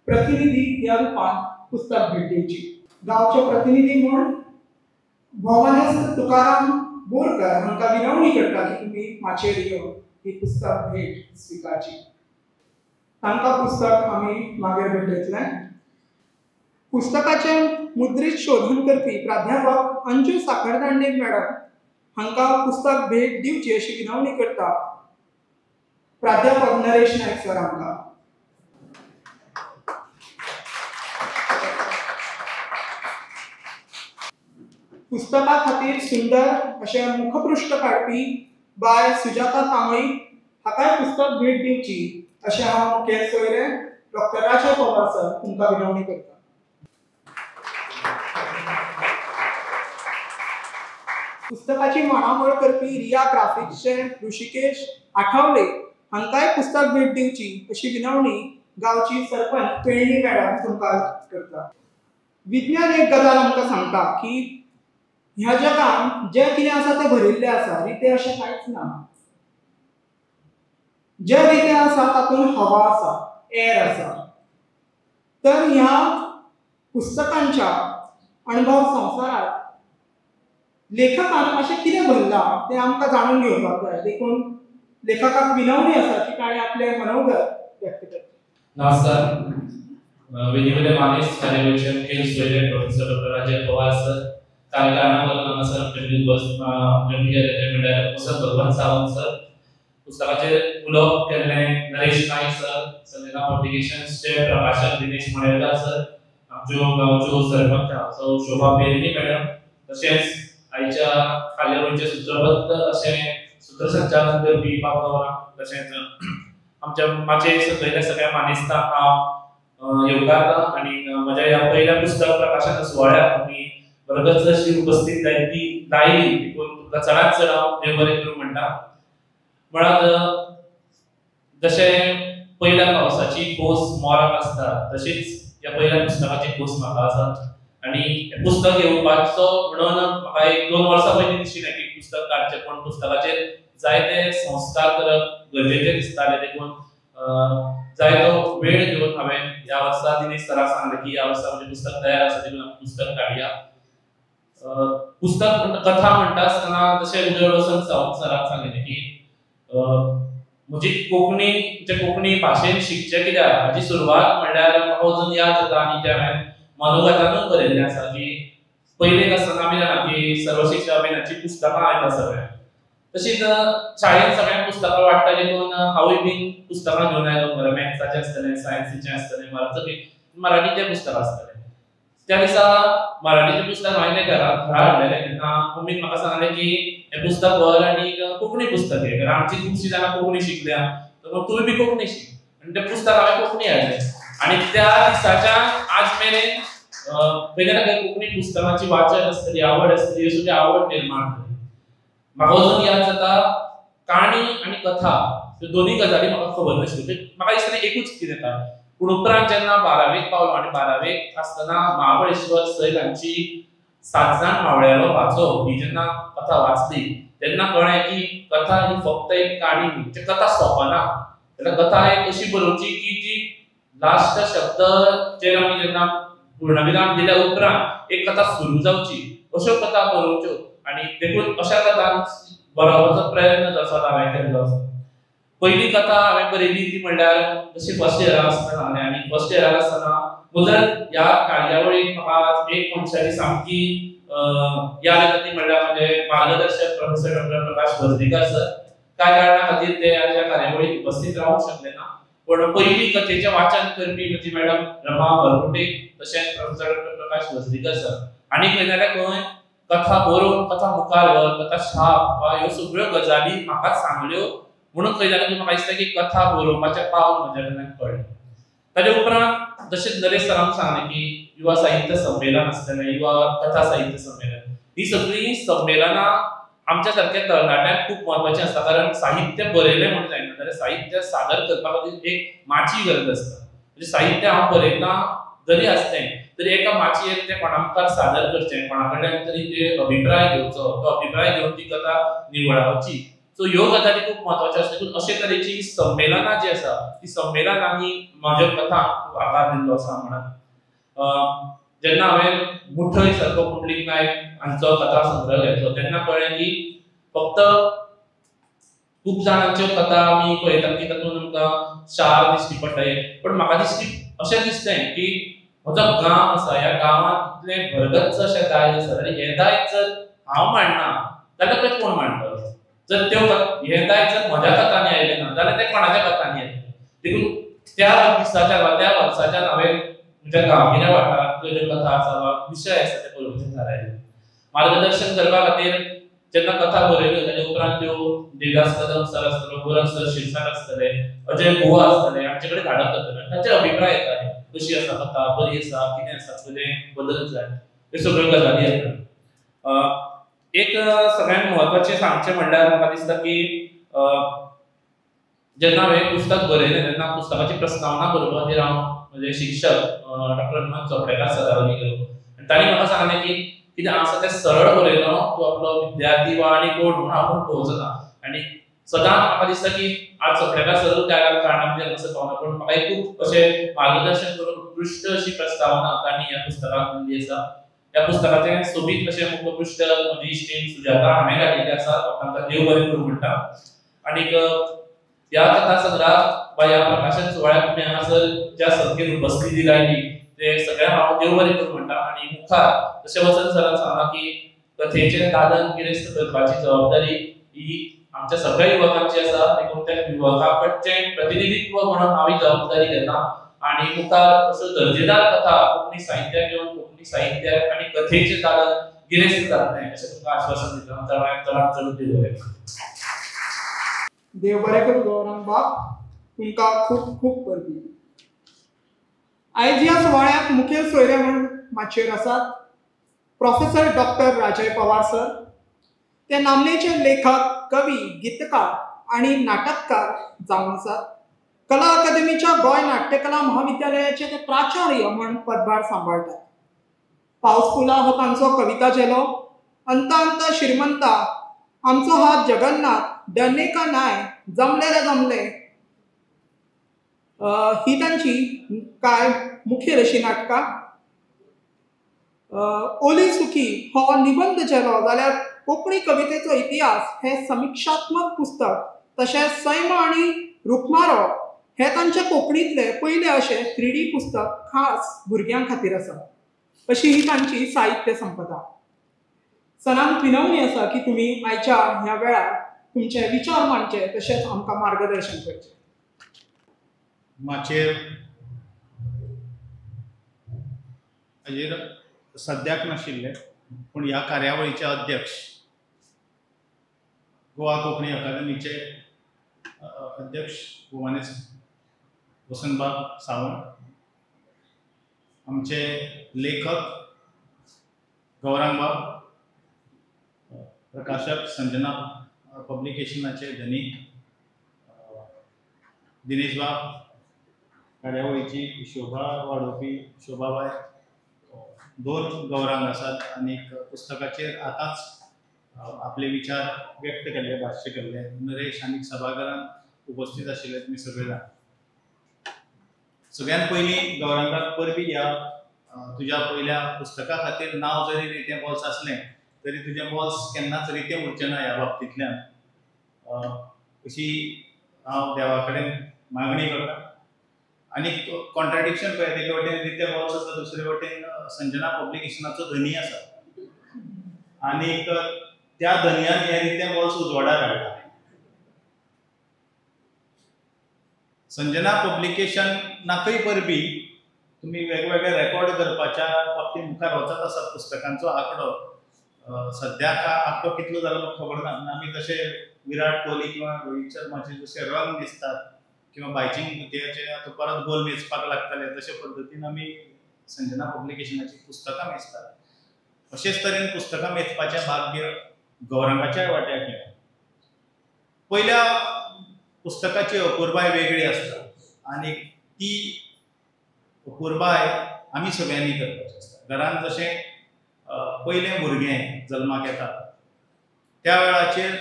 [SPEAKER 1] प्रतिनिधी ह्या रुपान पुस्तक भेट दिवची. गावचे प्रतिनिधी म्हणून भोमानेस्त तुकाराम बोरकर हांकां विनवणी करता की तुम्ही माचयेर येवन ही पुस्तक भेट स्विकारची. तांकां पुस्तक आमी मागीर भेटयतले. पुस्तकाचे मुद्रीत शोधन करपी प्राध्यापक अंजू साखरदांडे मॅडम हांकां पुस्तक भेट दिवची अशी विनवणी करता प्राध्यापक नरेश नायक सर हांकां. पुस्तका खातीर सुंदर अशें मुखपृश्ठ काडपी बाय सुजाता कांबळी हाकाय पुस्तक भेट दिवची अशें हांव मुखेल सोयरे डॉक्टर राजा पवार सर तुमकां विनवणी करता. पुस्तकाची माणावळ करपी रिया ग्राफिक्सचे ऋषिकेश आठवले हांकाय पुस्तक भेट दिवची अशी विनवणी गावची सरपंच पेळणी मॅडम तुमकां करता. विज्ञान एक गजाल आमकां सांगता की ह्या जगान जे कितें आसा तें भरिल्लें आसा, रिते अशें कांयच ना. जे रिते आसा तातूंत हवा आसा, एअर आसा. तर ह्या पुस्तकांच्या अणभव संवसारात लेखकान अशें कितें भरलां तें आमकां जाणून घेवपाक जाय. देखून लेखकाक विनवणी आसा की ताणें आपलें मनोगत व्यक्त करचें.
[SPEAKER 5] नमस्कार. वेगवेगळे मानेस कार्यावळीचे मुखेल सोयरे प्रोफेसर डॉक्टर राजा पवार सर, कार्यकारणावर हांगासर म्हणल्यार पुस्तक भगवान सावंत सर, पुस्तकाचे उलोवप केल्ले नरेश नायक सर, संजना पब्लिकेशन्सचे प्रकाशक दिनेश मळेकर सर, आमच्यो गांवच्यो सरपंच शोभा पेरणी मॅडम, तशेंच आयच्या कार्यावळीचे सूत्रबद्ध अशें सूत्रसंचालन करपी बाबा, तशेंच आमच्या माचे सकयल्या सगळ्या मानेस्तांक हांव येवकारता आनी म्हज्या ह्या पयल्या पुस्तक प्रकाशन सुवाळ्याक आमी बरगत अशी उपस्थित लायली देखून तुमकां चडांत चड हांव देव बरें करूं म्हणटा. म्हळ्यार जशें पयल्या पावसाची खोस मोराक आसता तशीच ह्या पयल्या पुस्तकाची खोस म्हाका आसा. आनी हें पुस्तक येवपाचो म्हणून म्हाका 1-2 वर्सां पयलीं दिशिल्लें की पुस्तक काडचें, पूण पुस्तकाचेर जायते संस्कार करप गरजेचें दिसतालें. देखून जायतो वेळ घेवन हांवें ह्या वर्सा दिनेश सराक सांगलें की ह्या वर्सा म्हजें पुस्तक तयार आसा, देखून आमी पुस्तक काडया. पुस्तक कथा म्हणटा आसतना जशें उदय वसंत सावंत सराक सांगिल्लें की म्हजी कोंकणी भाशेन शिकचें कित्याक हाची सुरवात म्हणल्यार म्हाका अजून याद जाता आनी जें हांवें मनोगतानूच बरयल्लें आसा की पयलीक आसतना आमी जाणा की सर्व शिक्षा अभियानाची पुस्तकां येता सगळ्यांक. तशीच शाळेंत सगळ्यांक पुस्तकां वाडटा देखून हांवूय बीन पुस्तकां घेवन आयलो. बरें मॅथ्साचें आसतलें, सायन्सीचें आसतलें, मराठीचें पुस्तक आसतलें. त्या दिसा मराठीचें पुस्तक हांवें घरा हाडलेलें तेन्ना मम्मीन म्हाका सांगलें की हें पुस्तक व्हर आनी कोंकणी पुस्तक घे, कारण आमची खुबशीं जाणां कोंकणी शिकल्या, तर तुवें बी कोंकणी शिक. आनी तें पुस्तक हांवें कोंकणी हाडलें. आनी त्या दिसाच्या आज मेरेन खंय ना खंय कोंकणी पुस्तकांची वाचन आसतली, आवड आसतली, अशी आवड निर्माण जाली. म्हाका अजून याद जाता काणी आनी कथा ह्यो दोनूय गजाली म्हाका खबर नाशिल्ल्यो. म्हाका दिसतालें एकूच कितें येता, पूण उपरांत जेन्ना 12वेक पावलो आनी 12वेक आसतना महाबळेश्वर सैल हांची 7 जाण मावळ्यालो वाचो ही जेन्ना कथा वाचली तेन्ना कळ्ळें की कथा ही फक्त एक काणी न्ही, कथा सोंपना. तेन्ना कथा एक अशी बरोवची की जी लास्ट शब्द जे आमी जेन्ना पूर्णविराम दिल्या उपरांत एक कथा सुरू जावची, अश्यो कथा बरोवच्यो. आनी देखून अशा कथा बरोवपाचो प्रयत्न जो आसा हांवें केल्लो. पयली कथा हांवें बरयली ती म्हणल्यार जशी फर्स्ट इयराक आसतना आनी फर्स्ट इयराक आसतना मुजरत ह्या कार्यावळीक म्हाका एक मनशाची सामकी याद येता ती म्हणल्यार म्हजे मार्गदर्शक प्रोफेसर डॉक्टर प्रकाश वर्धेकर सर. कांय कारणां खातीर ते ह्या कार्यावळीक उपस्थित रावूंक शकले ना, पण पयली कथेचें वाचन करपी म्हजी मॅडम रमा बरपुटे, तशेंच प्रोफेसर डॉक्टर प्रकाश वर्धेकर सर. आनी खंय ना जाल्यार खंय कथा बरोवन कथा मुखार व्हर, कथा छाप वा ह्यो सगळ्यो गजाली म्हाका सांगल्यो. म्हणून खंय जाल्यार म्हाका दिसता की कथा बरोवपाचें पावल म्हज्या कडल्यान कळ्ळें. ताचे उपरांत जशें नरेश सरान सांगलें की युवा साहित्य संमेलन आसतलें, युवा कथा साहित्य संमेलन, ही सगळीं संमेलनां आमच्या सारक्या तरणाट्यांक खूब महत्वाची आसता. कारण साहित्य बरयलें म्हणून जायना, जाल्यार साहित्य सादर करपा खातीर एक माची गरज आसता. म्हणजे साहित्य हांव बरयता जरी आसलें तरी एका माचयेर तें कोणा मुखार सादर करचें, कोणा कडल्यान तरी ते अभिप्राय घेवचो, तो अभिप्राय घेवन ती कथा निवडावची. सो ह्यो गजाली खूब महत्वाच्यो आसता. अशे तरेची संमेलनां जी आसा ती संमेलनांनी म्हज्या कथांक खूब आकार दिल्लो आसा. म्हणून जेन्ना हांवें मुठय सारको पुंडलीक नायक हांचो कथा संग्रह घेतलो तेन्ना कळ्ळें की फक्त खूब जाणांच्यो कथा आमी पळयतात की तातूंत आमकां शार दिश्टी पडटात, पण म्हाका अशें दिसलें की म्हजो गांव आसा, ह्या गांवांत इतलें भरगच्च अशें दायज आसा आनी हें दायज जर हांव मांडना जाल्यार तें कोण मांडटलो? जर हें दायज जर म्हज्या कथांनी आयलें ना जाल्यार तें कोणाच्या कथांनी येतलें? देखून त्या दिसाच्या वा त्या वर्साच्यान हांवें म्हज्या गांवगिऱ्या वाठारांतल्यो ज्यो कथा आसा वा विशय आसा ते बरोवपाचें थारायलें. मार्गदर्शन करपा खातीर जेन्ना कथा बरयल्यो ताचे उपरांत त्यो देवदास कदम सर आसतलो, गोरख सर शिरसाट आसतले, अजय बुवा आसतले, हांचे कडेन धाडप जातालें. तांचे अभिप्राय येताले, कशी आसा कथा, बरी आसा, कितें आसा, कितें बदल जाय, ह्यो सगळ्यो गजाली येतात. एक सगळ्यांत म्हत्वाचें सांगचें म्हणल्यार म्हाका दिसता की जेन्ना हांवें पुस्तक बरयलें तेन्ना पुस्तकाची प्रस्तावना करपा खातीर हांव म्हजे शिक्षक डॉक्टर हनुमंत चोपडेकार सरा कडेन गेलो आनी तांणी म्हाका सांगलें की कितें आसा तें सरळ बरयलो, तूं आपलो विद्यार्थी वा आनी कोण म्हणून आपूण पळोवचो ना. आनी सदांच म्हाका दिसता की आज चोपडेकार सरूच त्या कारणांतल्यान असो पावना, पूण म्हाका खूब अशें मार्गदर्शन करून उत्कृश्ट अशी प्रस्तावना तांणी ह्या पुस्तकाक दिल्ली आसा. ह्या पुस्तकाचें सोबीत अशें मुखपृश्ठ म्हजी इश्टीण सुजाता हांवें घातिल्लें आसा, तांकां देव बरें करूं म्हणटा. आनीक ह्या कथा संग्रहाक वा ह्या प्रकाशन सुवाळ्याक तुमी हांगासर ज्या संख्येन उपस्थिती लायली ते सगळ्यांक हांव देव बरें करूं म्हणटा. आनी मुखार जशें वसंत सरान सांगलां की कथेचें दालन गिरेस्त करपाची जबाबदारी ही आमच्या सगळ्या युवकांची आसा. देखून त्या युवकांकडचें प्रतिनिधित्व म्हणून हांव ही जबाबदारी घेता आनी मुखार अश्यो दर्जेदार कथा कोंकणी साहित्याक घेवन कोंकणी साहित्याक आनी कथेचें दालन गिरेस्त जातलें अशें तुमकां आश्वासन दिता. चडांत चड देव बरें करूं.
[SPEAKER 1] देव बरें करूं गौरंग बाब, तुमकां खूब खूब परबी. आयज ह्या सुवाळ्याक मुखेल सोयरे म्हणून माचयेर आसात प्रोफेसर डॉक्टर राजय पवार सर. ते नामनेचे लेखक, कवी, गीतकार आनी नाटककार जावन आसात. कला अकादमीच्या गोंय नाट्यकला महाविद्यालयाचे ते प्राचार्य म्हूण पदभार सांबाळटात. पावसफुला हो तांचो कविता चेलो. अंत अंत श्रीमंता, आमचो हात जगन्नाथ, डरने का नाय, जमले रे जमले, ही तांची काय मुखेल अशी नाटकां. ओली सुखी हो निबंध चेलो, जाल्यार कोंकणी कवितेचो इतिहास हे समीक्षात्मक पुस्तक, तशेंच सैम आनी रुक्मारो हे तांचे कोंकणीतले पयले अशे 3D पुस्तक खास भुरग्यां खातीर आसा. अशी ही तांची साहित्य संपदा. सरांक विनवणी आसा की तुमी आयच्या ह्या वेळार तुमचे विचार मांडचे, तशेंच आमकां मार्गदर्शन करचें.
[SPEAKER 6] माचयेर हाजेर सद्याक नाशिल्ले, पूण ह्या कार्यावळीचे अध्यक्ष गोवा कोंकणी अकादमीचे अध्यक्ष भुवनेश वसंतबाब सावंत, आमचे लेखक गौरांग बाब, प्रकाशक संजना पब्लिकेशनाचे धनी दिनेश बाब, कार्यावळीची शोभा वाडोवपी शोभाबाय, दोन गौरांग आसात आनी पुस्तकाचेर आतांच आपले विचार व्यक्त केले, भाश्य केले. नरेश आनी सभाघरांत उपस्थित आशिल्ले तुमी सगळे जाण. सगळ्यात पयलीं गौरांगाक परबी ह्या तुज्या पयल्या पुस्तका खातीर नांव जरी रितें बॉल्स असलें तरी तुजें बॉल्स केन्नाच रितें उरचें ना ह्या बाबतींतल्यान अशी हांव देवा कडेन मागणी करतां. आनी कॉन्ट्राडिक्शन पळय, एके वटेन रितें बॉल्स आसा, दुसरे वटेन संजना पब्लिकेशनाचो धनी आसा आनीक त्या धनयान हे रितें बॉल्स उजवाडाक हाडटा. संजना पब्लिकेशनाकय परबी तुमी वेगवेगळे रेकॉर्ड करपाच्या बाबतींत मुखार वचत आसात. पुस्तकांचो आंकडो सद्याक आंकडो कितलो जालो म्हाका खबर ना. आमी तशे विराट कोहली किंवा रोहीत शर्माचे जशे रन दिसतात किंवा बायचिंग भुतयाचे आतां परत गोल मेजपाक लागतले, तशे पद्दतीन आमी संजना पब्लिकेशनाची पुस्तकां मेजतात. अशेच तरेन पुस्तकां मेजपाचें भाग्य गौरांगाच्या वाट्याक येलें. पयल्या पुस्तकाची अपुरबाय वेगळी आसता आनी ती अपुरबाय आमी सगळ्यांनी करपाची आसता. घरांत जशें पयलें भुरगें जल्माक येता त्या वेळाचेर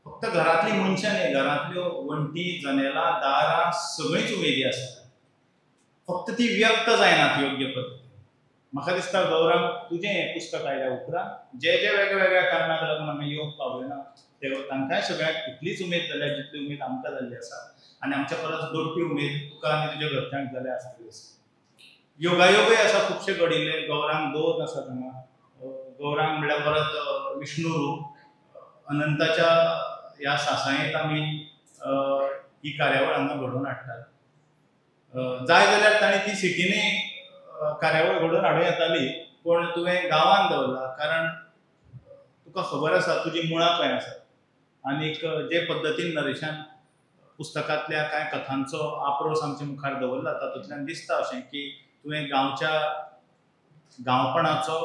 [SPEAKER 6] फक्त घरांतलीं मनशां न्ही, घरांतल्यो वण्टी, जनेलां, दारां सगळींच उमेदी आसतात. फक्त ती व्यक्त जायनात योग्य पद्दतीन. म्हाका दिसता गौरव तुजें हें पुस्तक आयल्या उपरांत जे जे वेगवेगळ्या कारणाक लागून हांगा येवंक पावले ना ते तांकांय सगळ्यांक तितलीच उमेद जाल्या जितली उमेद आमकां जाल्ली आसा आनी आमच्या परस दोडटी उमेद तुका आनी तुज्या घरच्यांक जाल्या आसतली आसा. योगायोगूय आसा खुबशे घडिल्ले. गौरांग 2 आसात हांगा. गौरांग म्हणल्यार परत विष्णू रूप अनंताच्या ह्या सासायेंत आमी ही कार्यावळ हांगा घडोवन हाडटात. जाय जाल्यार ताणें ती सिटींनी कार्यावळ घडोवन हाडूं येताली पूण तुवें गांवांत दवरला कारण तुका खबर आसा तुजी मुळां खंय आसात आनीक जे पद्दतीन नरेशान पुस्तकांतल्या कांय कथांचो आप्रोस आमच्या मुखार दवरला तातूंतल्यान दिसता अशें की तुवें गांवच्या गांवपणाचो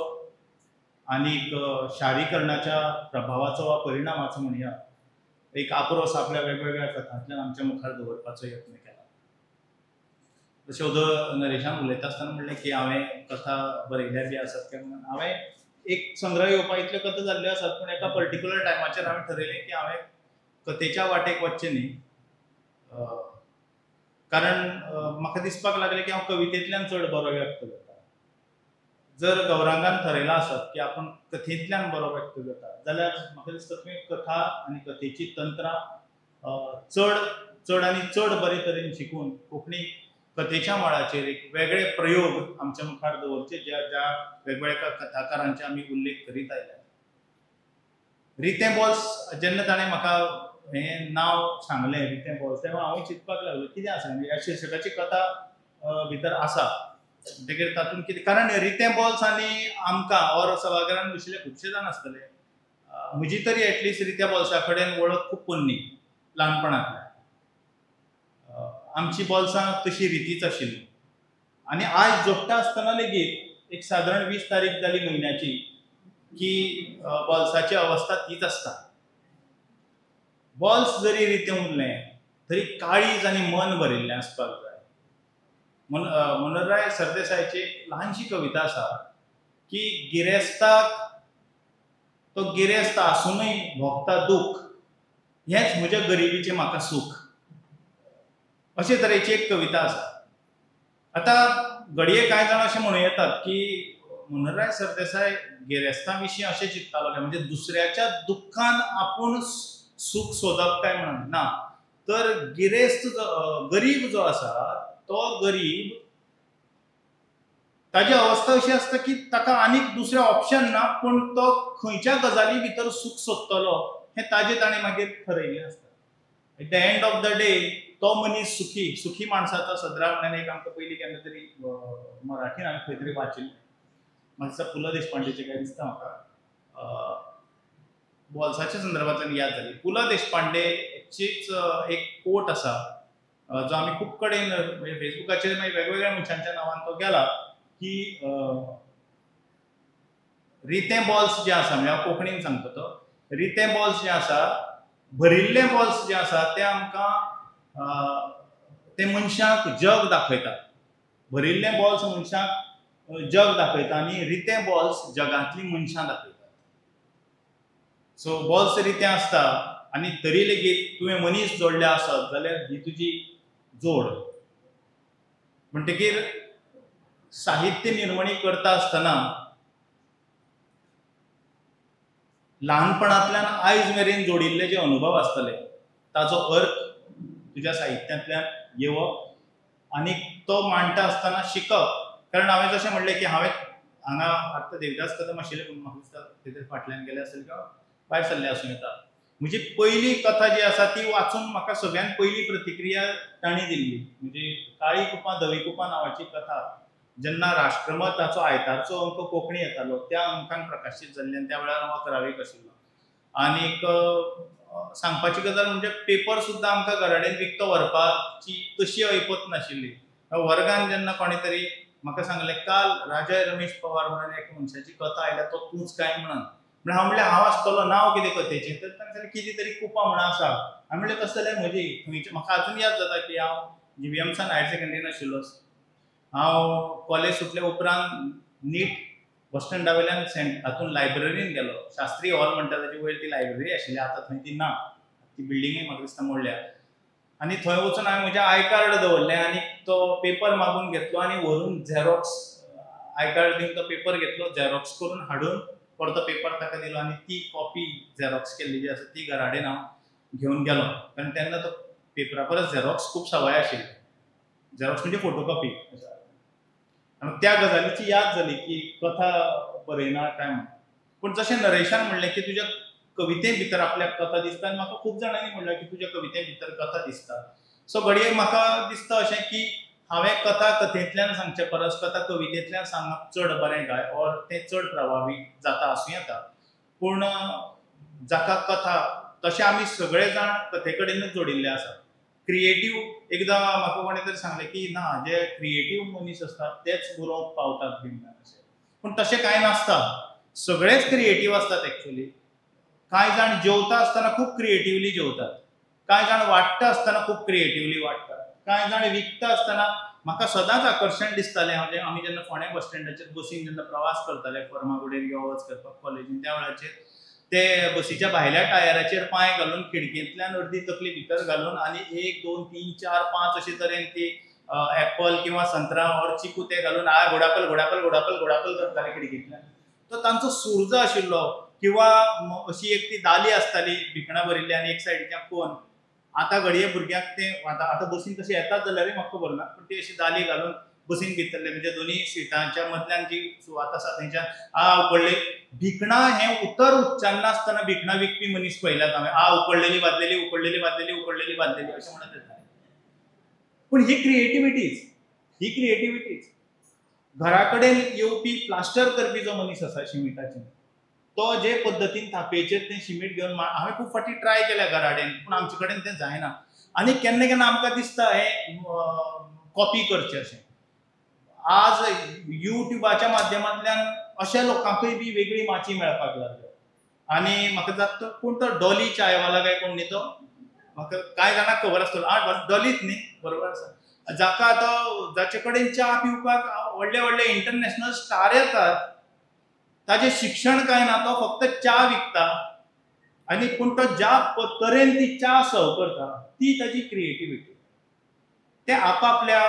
[SPEAKER 6] आनीक शारीकरणाच्या प्रभावाचो वा परिणामाचो म्हणया एक आप्रोस आपल्या वेगवेगळ्या कथांतल्यान आमच्या मुखार दवरपाचो यत्न केला. जशें उदो नरेशान उलयता आसतना म्हणलें की हांवें कथा बरयल्या बी आसात काय म्हणून हांवें एक संग्रह येवपा इतल्यो कथा जाल्ल्यो आसात पूण एका पर्टिक्युलर टायमाचेर हांवें ठरयलें की हांवें कथेच्या वाटेक वचचें न्ही कारण म्हाका दिसपाक लागलें की हांव कवितेंतल्यान चड बरो व्यक्त जाता. जर गौरांगान ठरयलां आसत की आपूण कथेंतल्यान बरो व्यक्त जाता जाल्यार म्हाका दिसता तुवें कथा आनी कथेची तंत्रां चड आनी चड बरे तरेन शिकून कोंकणी कथेच्या मळाचेर एक वेगळे प्रयोग आमच्या मुखार दवरचे ज्या वेगवेगळ्या कथाकारांचे आमी उल्लेख करीत आयल्यात. रितें बॉल्स जेन्ना ताणें म्हाका हें नांव सांगलें रितें बॉल्स तेन्ना हांवूय चिंतपाक लागलो कितें आसा म्हणजे ह्या शिर्शकाची कथा भितर आसा म्हणटकीर तातूंत कितें कारण रितें बॉल्स आनी आमकां और सभाघरांत बशिल्ले खुबशे जाण आसतले म्हजी तरी एटलिस्ट रित्या बॉल्सा कडेन वळख खूब पोरणी ल्हानपणांतल्यान. आमची बॉल्सां तशी रितीच आशिल्ली आनी आज जोडटा आसतना लेगीत एक सादारण 20 तारीख जाली म्हयन्याची की बॉल्साची अवस्था तीच आसता. बॉल्स जरी रितें उरलें तरी काळीज आनी मन भरिल्लें आसपाक जाय. मनोहरराय सरदेसायाची एक ल्हानशी कविता आसा की गिरेस्ताक तो गिरेस्त आसूनय भोगता दूख हेंच म्हज्या गरिबीचें म्हाका सूख अशे तरेची एक कविता आसा. आतां घडये कांय जाण अशें म्हणूं येतात की मनोहरराय सरदेसाय गिरेस्तां विशीं अशें चिंत्तालो काय म्हणजे दुसऱ्याच्या दुख्खान आपूण सूख सोदप काय म्हणून ना तर गिरेस्त गरीब जो आसा तो गरीब ताची अवस्था अशी आसता की ताका आनीक दुसरें ऑप्शन ना पूण तो खंयच्या गजाली भितर सूख सोदतलो हें ताजें ताणें मागीर ठरयिल्लें आसता. At the end of the day तो मनीस सुखी माणसाचा सदरा म्हणून एक आमकां पयलीं केन्ना तरी मराठीन हांवें खंय तरी वाचिल्लें म्हाका दिसता पु ल देशपांडेचें काय दिसता म्हाका बॉल्साच्या संदर्भांतल्यान याद जाली. पु ल देशपांडेचीच एक कोट आसा जो आमी खूब कडेन म्हणजे फेसबुकाचेर मागीर वेगवेगळ्या मनशांच्या नांवान तो गेला की रितें बॉल्स जे आसा म्हणजे हांव कोंकणीन सांगता तो रितें बॉल्स जे आसा भरिल्ले बॉल्स जे आसा ते आमकां ते मनशाक जग दाखयतात. भरिल्ले बॉल्स मनशाक जग दाखयता आनी रितें बॉल्स जगांतलीं मनशां दाखयतात. सो बॉल्स रितें आसता आनी तरी लेगीत तुवें मनीस जोडले आसत जाल्यार ही तुजी जोड. म्हणटकीर साहित्य निर्मणी करता आसतना ल्हानपणांतल्यान आयज मेरेन जोडिल्ले जे अनुभव आसतले ताचो अर्थ तुज्या साहित्यांतल्यान येवप आनी तो मांडटा आसतना शिकप. कारण हांवें जशें म्हणलें की हांवें हांगा आतां देविदास कदम आशिल्ले पूण म्हाका दिसता थंय फाटल्यान गेले आसतले किंवा भायर सरले आसूं येता. म्हजी पयली कथा जी आसा ती वाचून म्हाका सगळ्यान पयली प्रतिक्रिया तांणी दिल्ली म्हणजे काळी कुपां धवी कुपां नांवाची कथा जेन्ना राष्ट्रमताचो आयतारचो अंक कोंकणी येतालो त्या अंकान प्रकाशीत जाल्ली आनी त्या वेळार हांव 11वेक आशिल्लो. आनीक सांगपाची गजाल म्हणजे पेपर सुद्दां आमकां घरा कडेन विकतो व्हरपाची तशी ऐपत नाशिल्ली. वर्गान जेन्ना कोणी तरी म्हाका सांगलें काल राजय रमेश पवार म्हणून एक मनशाची कथा आयल्या तो तूंच काय म्हणून म्हणजे हांव म्हणलें हांव आसतलो नांव कितें कथेचें तर तांणे कितें तरी कुपां म्हणून आसा. हांवें म्हणलें तशें जाल्यार म्हजी थंयची म्हाका अजून याद जाता की हांव GVMसान हायर सेकंडरीन आशिल्लो. हांव कॉलेज सुटले उपरांत नीट बस स्टँडा वयल्यान हातून लायब्ररीन गेलो. शास्त्री हॉल म्हणटा ताचे वयर ती लायब्ररी आशिल्ली आतां थंय ती ना ती बिल्डिंगूय म्हाका दिसता मोडल्या. आनी थंय वचून हांवें म्हजें आय कार्ड दवरलें आनी तो पेपर मागून घेतलो आनी व्हरून झॅरॉक्स आय कार्ड दिवन तो पेपर घेतलो, झेरॉक्स करून हाडून परतो पेपर ताका दिलो आनी ती कॉपी झेरॉक्स केल्ली जी आसा ती घरा कडेन हांव घेवन गेलो. कारण तेन्ना तो पेपरा परस झेरॉक्स खूब सवाय आशिल्ली. झेरॉक्स म्हणजे फोटोकॉपी. आनी त्या गजालीची याद जाली की कथा बरयना काय म्हणून. पूण जशें नरेशान म्हणलें की तुज्या कविते भितर आपल्याक कथा दिसता आनी म्हाका खूब जाणांनी म्हणलें की तुज्या कविते भितर कथा दिसता. सो घडये म्हाका दिसता अशें की हांवें कथा कथेंतल्यान सांगचे परस कथा कवितेंतल्यान सांगप चड बरें काय ऑर तें चड प्रभावी जाता आसूं येता. पूण जाका कथा तशें आमी सगळे जाण कथे कडेनूच जोडिल्ले आसा. क्रिएटीव एकदां म्हाका कोणें तरी सांगलें की ना जे क्रिएटीव मनीस आसतात तेच बरोवंक पावतात बीन अशें. पूण तशें कांय नासता. सगळेच क्रिएटीव आसतात एक्चुअली. कांय जाण जेवता आसतना खूब क्रिएटिवली जेवतात. कांय जाण वाडटा आसतना खूब क्रिएटिवली वाडटात. कांय जाण विकता आसतना म्हाका सदांच आकर्शण दिसतालें हांव आमी जेन्ना फोंड्या बस स्टँडाचेर बसीन जेन्ना प्रवास करताले फर्मागुडयेर यो वच करपाक कॉलेजीन त्या वेळाचेर ते बसीच्या भायल्या टायराचेर पांय घालून खिडकेंतल्यान अर्दी तकली भितर घालून आनी 1 2 3 4 5 अशे तरेन ती एप्पल किंवा संत्रा ऑर चिकू ते घालून घोडापल घोडापल घोडापल घोडापल करताले खिडकेंतल्यान. तो तांचो सूर जो आशिल्लो किंवा अशी एक ती दाली आसताली भिकणां भरिल्ली आनी एक सायडीच्यान कोण. आतां घडये भुरग्यांक ते आतां बसीन तशें येतात जाल्यारूय म्हाका खबर ना. पूण ती अशी दाली घालून बसीन भितरले म्हणजे दोनी सिटांच्या मदल्यान जी सुवात आसा थंयच्यान उकडले भिकणां हें उतर उच्चारना आसतना भिकणां विकपी मनीस पळयल्यात हांवें. उकडलेली बादलेली उकडलेली बादलेली उकडलेली बादलेली अशें म्हणत येताले. पूण ही क्रिएटिविटीच घरा कडेन येवपी प्लास्टर करपी जो मनीस आसा शिमिटाचें तो जे पद्दतीन थापयेचेर तें शिमीट घेवन हांवें खूब फावटी ट्राय केल्या घरा कडेन पूण आमचे कडेन तें जायना. आनी केन्ना केन्ना आमकां दिसता हें कॉपी करचें अशें. आज युट्यूबाच्या माध्यमांतल्यान अशा लोकांकूय बी वेगळी माची मेळपाक लागल्या. आनी म्हाका जाता कोण तो डॉली चायवाला काय कोण न्ही तो म्हाका कांय जाणांक खबर आसतलो डॉलीच न्ही बरोबर आसा. जाका आतां जाचे कडेन च्या पिवपाक व्हडले व्हडले इंटरनॅशनल स्टार येतात ताजें शिक्षण कांय ना तो फक्त च्या विकता आनी पूण तो ज्या तरेन ती च्या सर्व करता ती ताजी क्रिएटिविटी. ते आपापल्या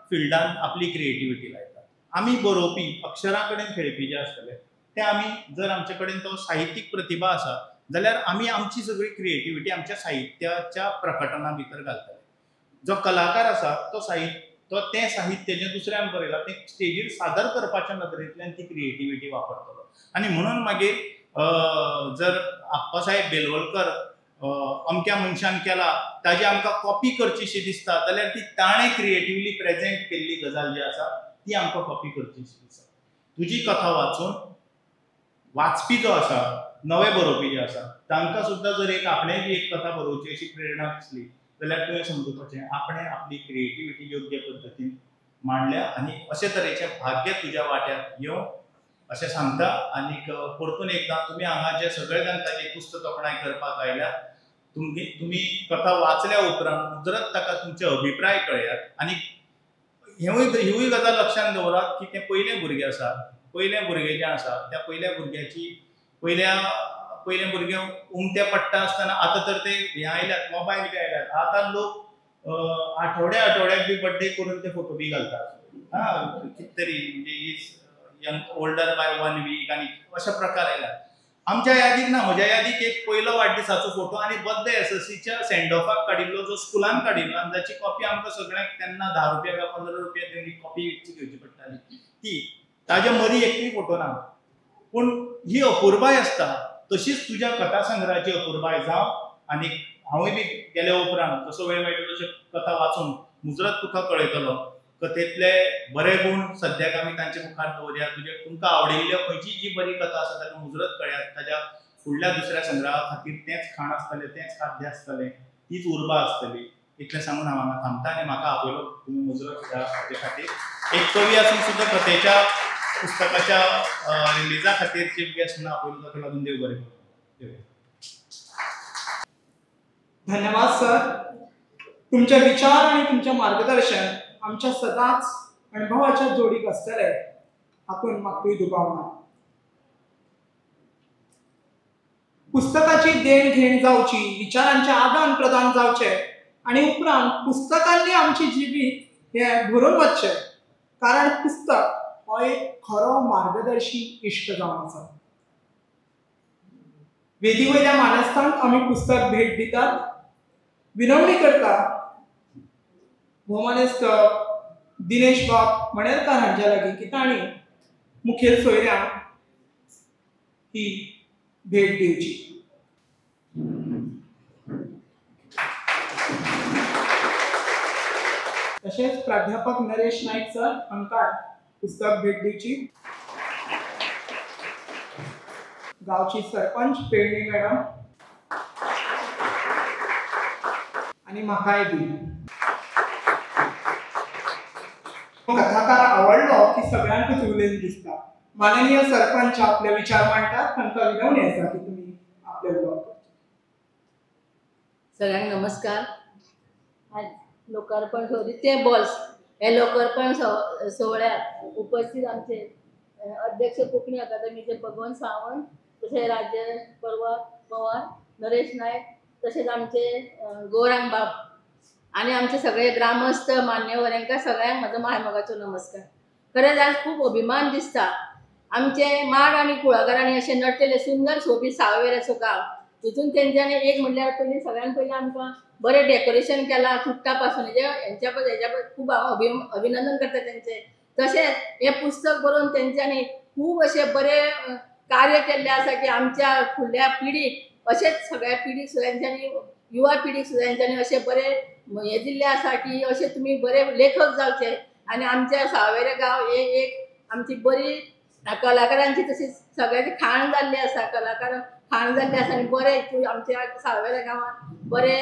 [SPEAKER 6] फिल्डान आपली क्रिएटिविटी लायतात. आमी बरोवपी अक्षरां कडेन खेळपी जे आसतले ते आमी जर आमचे कडेन तो साहित्यीक प्रतिभा आसा जाल्यार आमी आमची सगळी क्रिएटिविटी आमच्या साहित्याच्या प्रकटना भितर घालतले. जो कलाकार आसा तो तें साहित्य जें दुसऱ्यान बरयलां तें स्टेजीर सादर करपाच्या नदरेंतल्यान ती क्रिएटिविटी वापरतलो. आनी म्हणून मागीर जर आप्पासाहेब बेलवलकर अमक्या मनशान केला ताजी आमकां कॉपी करचीशी दिसता जाल्यार ती ताणें क्रिएटिवली प्रेजेंट केल्ली गजाल जी आसा ती आमकां कॉपी करचीशी दिसता. तुजी कथा वाचून वाचपी जो आसा नवे बरोवपी जे आसा तांकां सुद्दां जर आपणेय बी एक कथा बरोवची अशी प्रेरणा दिसली जाल्यार तुवें समजुपाचें आपणें आपली क्रिएटिविटी योग्य पद्दतीन मांडल्या आनी अशे तरेचें भाग्य तुज्या वाट्यार येवं अशें सांगता. आनीक परतून एकदां तुमी हांगा जे सगळे जाण ताची पुस्तक तोखणाय करपाक आयल्या तुमी कथा वाचल्या उपरांत मुजरत ताका तुमचे अभिप्राय कळयात. आनी हिवूय गजाल लक्षांत दवरात की तें पयलें भुरगें आसा पयलें भुरगें जें आसा त्या पयल्या भुरग्याची पयलें भुरगें उमतें पडटा आसतना आतां तर ते हें आयल्यात मोबायल बी आयल्यात. आतां लोक आठवड्याक बी बर्थडे करून ते फोटो बी घालतात. कित तरी म्हणजे ओल्डर बाय 1 वीक आनी अशे प्रकार आयल्यात. आमच्या यादीक ना म्हज्या यादीक एक पयलो वाडदिसाचो फोटो आनी बर्थडे एसएससीच्या सेंड ऑफाक काडिल्लो जो स्कुलान काडिल्लो आनी जाची कॉपी आमकां सगळ्यांक तेन्ना 10 रुपया काय 15 रुपया तेणी कॉपी घेवची पडटाली ती ताजे मदीं एकूय फोटो ना. पूण ही अपुरबाय आसता तशीच तुज्या कथा संग्रहाची अपुरबाय जावं. आनी हांवूय बी गेल्या उपरांत जसो वेळ मेळटा तशें कथा वाचून मुजरत तुका कळयतलो कथेंतले बरे गूण सद्याक आमी तांचे मुखार दवरया. तुमकां आवडिल्ल्यो खंयची जी बरी कथा आसा ताका मुजरत कळयात. ताज्या फुडल्या दुसऱ्या संग्रहा खातीर तेंच खाण आसतलें तेंच खाद्य आसतलें तीच उर्बा आसतली. इतलें सांगून हांव हांगा थांबता आनी म्हाका आपयलो तुमी मुजरत ह्या हाजे खातीर एक कवी आसून सुद्दां कथेच्या पुस्तकाच्या रिलीजा खातीर चीफ गेस्ट म्हणून आपयलो ताका लागून देव बरें करूं.
[SPEAKER 1] धन्यवाद सर. तुमचे विचार आणि तुमचे मार्गदर्शन आमच्या सदांच अनुभवाच्या जोडीक आसतले हातून मात्तूय दुबाव ना. पुस्तकाची देण घेण जावची विचारांचे आदान प्रदान जावचे आणि उपरांत पुस्तकांनी आमची जिवीत हे भरून वचचें. कारण पुस्तक हो एक खरो मार्गदर्शी इश्ट जावन आसा. वेदी वयल्या मानस्थांक आमी पुस्तक भेट दितात. विनवणी करता भौमानेस्त दिनेश बाब मणेरकार हांच्या लागीं की तांणी मुखेल सोयऱ्यांक ही भेट दिवची. तशेंच प्राध्यापक नरेश नाईक सर हांकां पुस्तक भेट दिवची. गांवची सरपंच पेडणे मॅडम आनी म्हाकाय बी. कथाकार आवडलो की सगळ्यांकूच उलयन दिसता. माननीय सरपंच आपले विचार मांडटात. तांकां विनवणी आसा की तुमी आपले उलोवप करचें.
[SPEAKER 7] सगळ्यांक नमस्कार. आज लोकार्पण रिते बॉल्स हे लोकार्पण सोहळ्याक उपस्थित आमचे अध्यक्ष कोंकणी अकादमीचे भगवंत सावंत, तशेंच राज्य पवार, नरेश नायक, तशेंच आमचे गौरांग बाब आनी आमचे सगळे ग्रामस्थ मान्यवर हांकां सगळ्यांक म्हजो मायमोगाचो नमस्कार. खरेंच आज खूब अभिमान दिसता. आमचे माड आनी कुळागरांनी अशें नटलेले सुंदर सोबीत सावयवेरेचो गांव. तितून तेंच्यांनी एक म्हणल्यार पयलीं सगळ्यान पयलीं आमकां बरें डेकोरेशन केलां चुट्टा पासून. हेच्या खूब हांव अभिनंदन करता तेंचें. तशेंच हें पुस्तक बरोवन तेंच्यांनी खूब अशें बरें कार्य केल्लें आसा की आमच्या फुडल्या पिढीक अशेंच सगळ्या पिढीक सुद्दां तेंच्यांनी युवा पिढीक सुद्दां तेंच्यांनी अशें बरें हें दिल्लें आसा की अशें तुमी बरे लेखक जावचे आनी आमच्या सावयवेरें गांव हे एक आमची बरी कलाकारांची तशीच सगळ्यांची खाण जाल्ली आसा. कलाकार खाण जाल्ली आसा आनी बरें आमच्या सावयवेऱ्या गांवांत बरे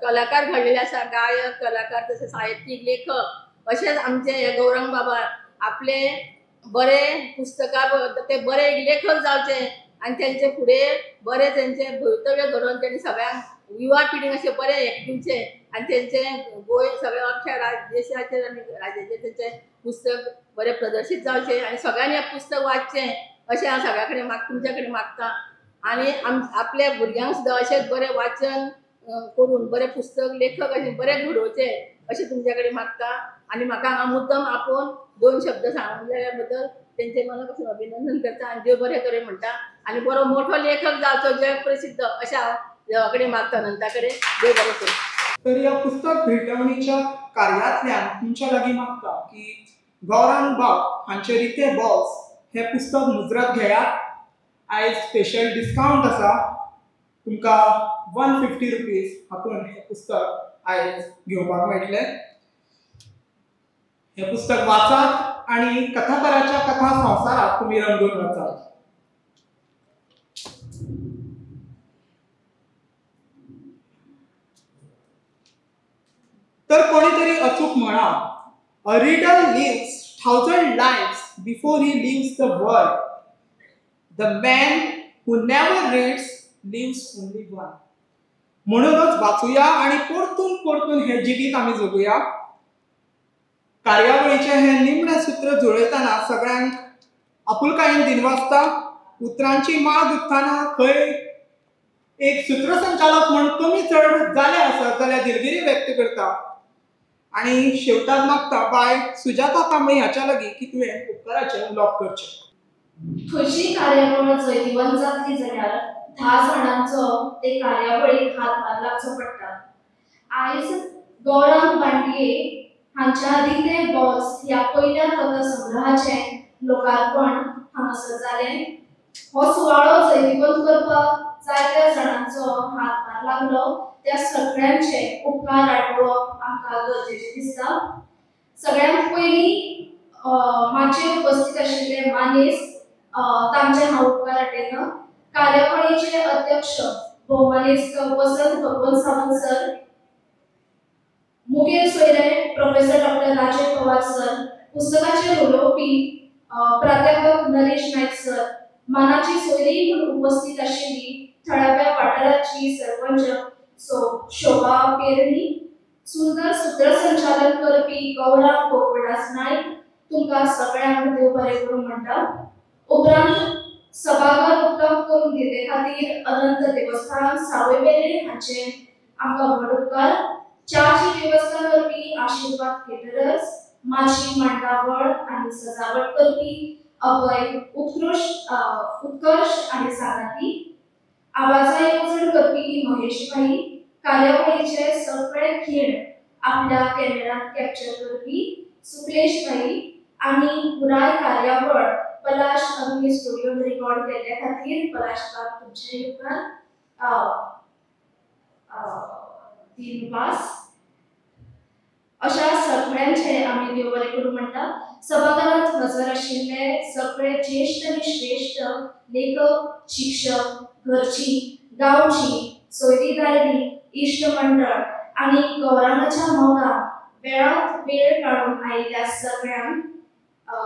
[SPEAKER 7] कलाकार घडलेले आसा. गायक कलाकार तशें साहित्यीक लेखक अशेंच आमचे हे गौरंग बाबा आपले बरे पुस्तकां ते बरे लेखक जावचे आनी तेंचे फुडें बरें तेंचें भवितव्य घडोवन तेणी सगळ्यांक युवा पिढीक अशें बरें हें दिवचें आनी तेंचें गोंय सगळ्या अख्ख्या देशाचेर आनी राज्याचेर तेंचें पुस्तक बरें प्रदर्शीत जावचें आनी सगळ्यांनी हें पुस्तक वाचचें अशें हांव सगळ्या कडेन तुमच्या कडेन मागतां. आनी आपल्या भुरग्यांक सुद्दां अशेंच बरें वाचन करून बरें पुस्तक लेखक अशें बरें घडोवचें अशें तुमच्या कडेन मागतां. आनी म्हाका हांगा मुद्दम आपोवन 2 शब्द सांगल्या बद्दल तेंचें मना पासून अभिनंदन करता आनी देव बरें करें म्हणटा आनी बरो मोठो लेखक जावचो जग प्रसिद्ध अशें हांव देवा कडेन मागता. अनंता कडेन देव बरें करूं.
[SPEAKER 1] तर ह्या पुस्तक भेटवणीच्या कार्यातल्यान तुमच्या लागीं मागता की गौरांग बाब हांचे रिते बॉल्स हे पुस्तक मुजरत घेयात. आयज स्पेशल डिस्कावंट आसा. तुमकां 150 रुपीज हातून हे पुस्तक आयज घेवपाक मेळटलें. हे पुस्तक वाचात आनी कथाकाराच्या कथा संवसारात तुमी रंगून वचात. तर कोणीतरी अचूक म्हणा, a reader lives 1000 lives before he leaves the world. The man who never reads lives only one. म्हणूनच वाचूया आणि परतून परतून हे जिवीत आमी जगुया. कार्यावळीचे हे निमणे सूत्र जुळयतना सगळ्यांक आपुलकायेन दिनवासता. उतरांची माळ गुंथतना खंय एक सूत्रसंचालक म्हण कमी चड जाले आसत जाल्यार दिलगिरी व्यक्त करता. आणि शेवटाक मागता बाय सुजाता कांबळे हाच्या लागीं की तुवें उपकाराचें उलोवप करचें.
[SPEAKER 8] खंयची कार्यावळ जैतिवंत जातली जाल्यार 10 जाणांचो ते कार्यावळीक हातभार लागचो पडटा. आयज गौरंग बांडये हांच्या रिते बॉल्स ह्या पयल्या कथा संग्रहाचें लोकार्पण हांगासर जालें. हो सुवाळो जैतिवंत करपाक जायत्या जाणांचो हातभार लागलो. त्या सगळ्यांचे उपकार आठवप आमकां गरजेचें दिसता. सगळ्यांत पयलीं हाचेर उपस्थित आशिल्ले मानेस्त तांचे हांव उपकार आठयतां. कार्यावळीचे अध्यक्ष भौमानेस्त वसंत भगवंत सावंत सर, मुखेल सोयरे professor doctor Rajesh Pawar sir, पुस्तकाचेर उलोवपी प्राध्यापक नरेश नाईक सर, मानाची सोयरी म्हणून उपस्थित आशिल्ली थळाव्या वाठाराची सरपंच शोभा पेरणी, सुंदर सूत्रसंचालन करपी गौरव गोकुळदास नाईक, तुमकां सगळ्यांक देव बरें करूं म्हणटा. उपरांत सभाघर उत्तम करून दिले खातीर अनंत देवस्थान सावयवेरें हांचे आमकां व्हड उपकार. च्याची वेवस्था करपी आशीर्वाद केटरर्स, माझी मांडावळ आणि सजावट करपी अभय उत्कर्ष आणि सारथी आवाजा येवजण करपी महेशभाई कार्यावळीचे सगळे खीण आपल्या कॅमेरात कॅप्चर करपी सुक्लेशभाई आणि पुराय कार्यावळ पलाश अग्नी स्टुडिओ रेकॉर्ड केल्ल्या खातीर पलाशकार तुमचे उपकार 3 पास अशा सगळ्यांचे आम्ही देव बरें करूं म्हणटा. सभाघरांत हजर आशिल्ले सगळे ज्येष्ठ आणि श्रेष्ठ लेखक, शिक्षक, घरची, गांवची, सोयरी दायरी, इश्ट मंडळ आणि गौरवाच्या मोगा वेळात वेळ काढून आयिल्ल्या सगळ्यांक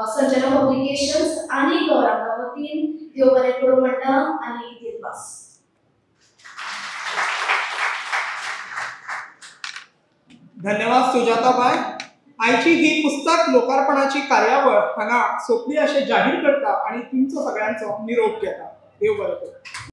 [SPEAKER 8] संजना पब्लिकेशन्स आणि गौरंगा वतीन देव बरें करूं म्हणटा आणि दिलवास.
[SPEAKER 1] धन्यवाद सुजाताबाई. आयची ही पुस्तक लोकार्पणाची कार्यावळ हांगा सोंपली अशें जाहीर करता आणि तुमचो सगळ्यांचो निरोप घेता. देव बरें करूं.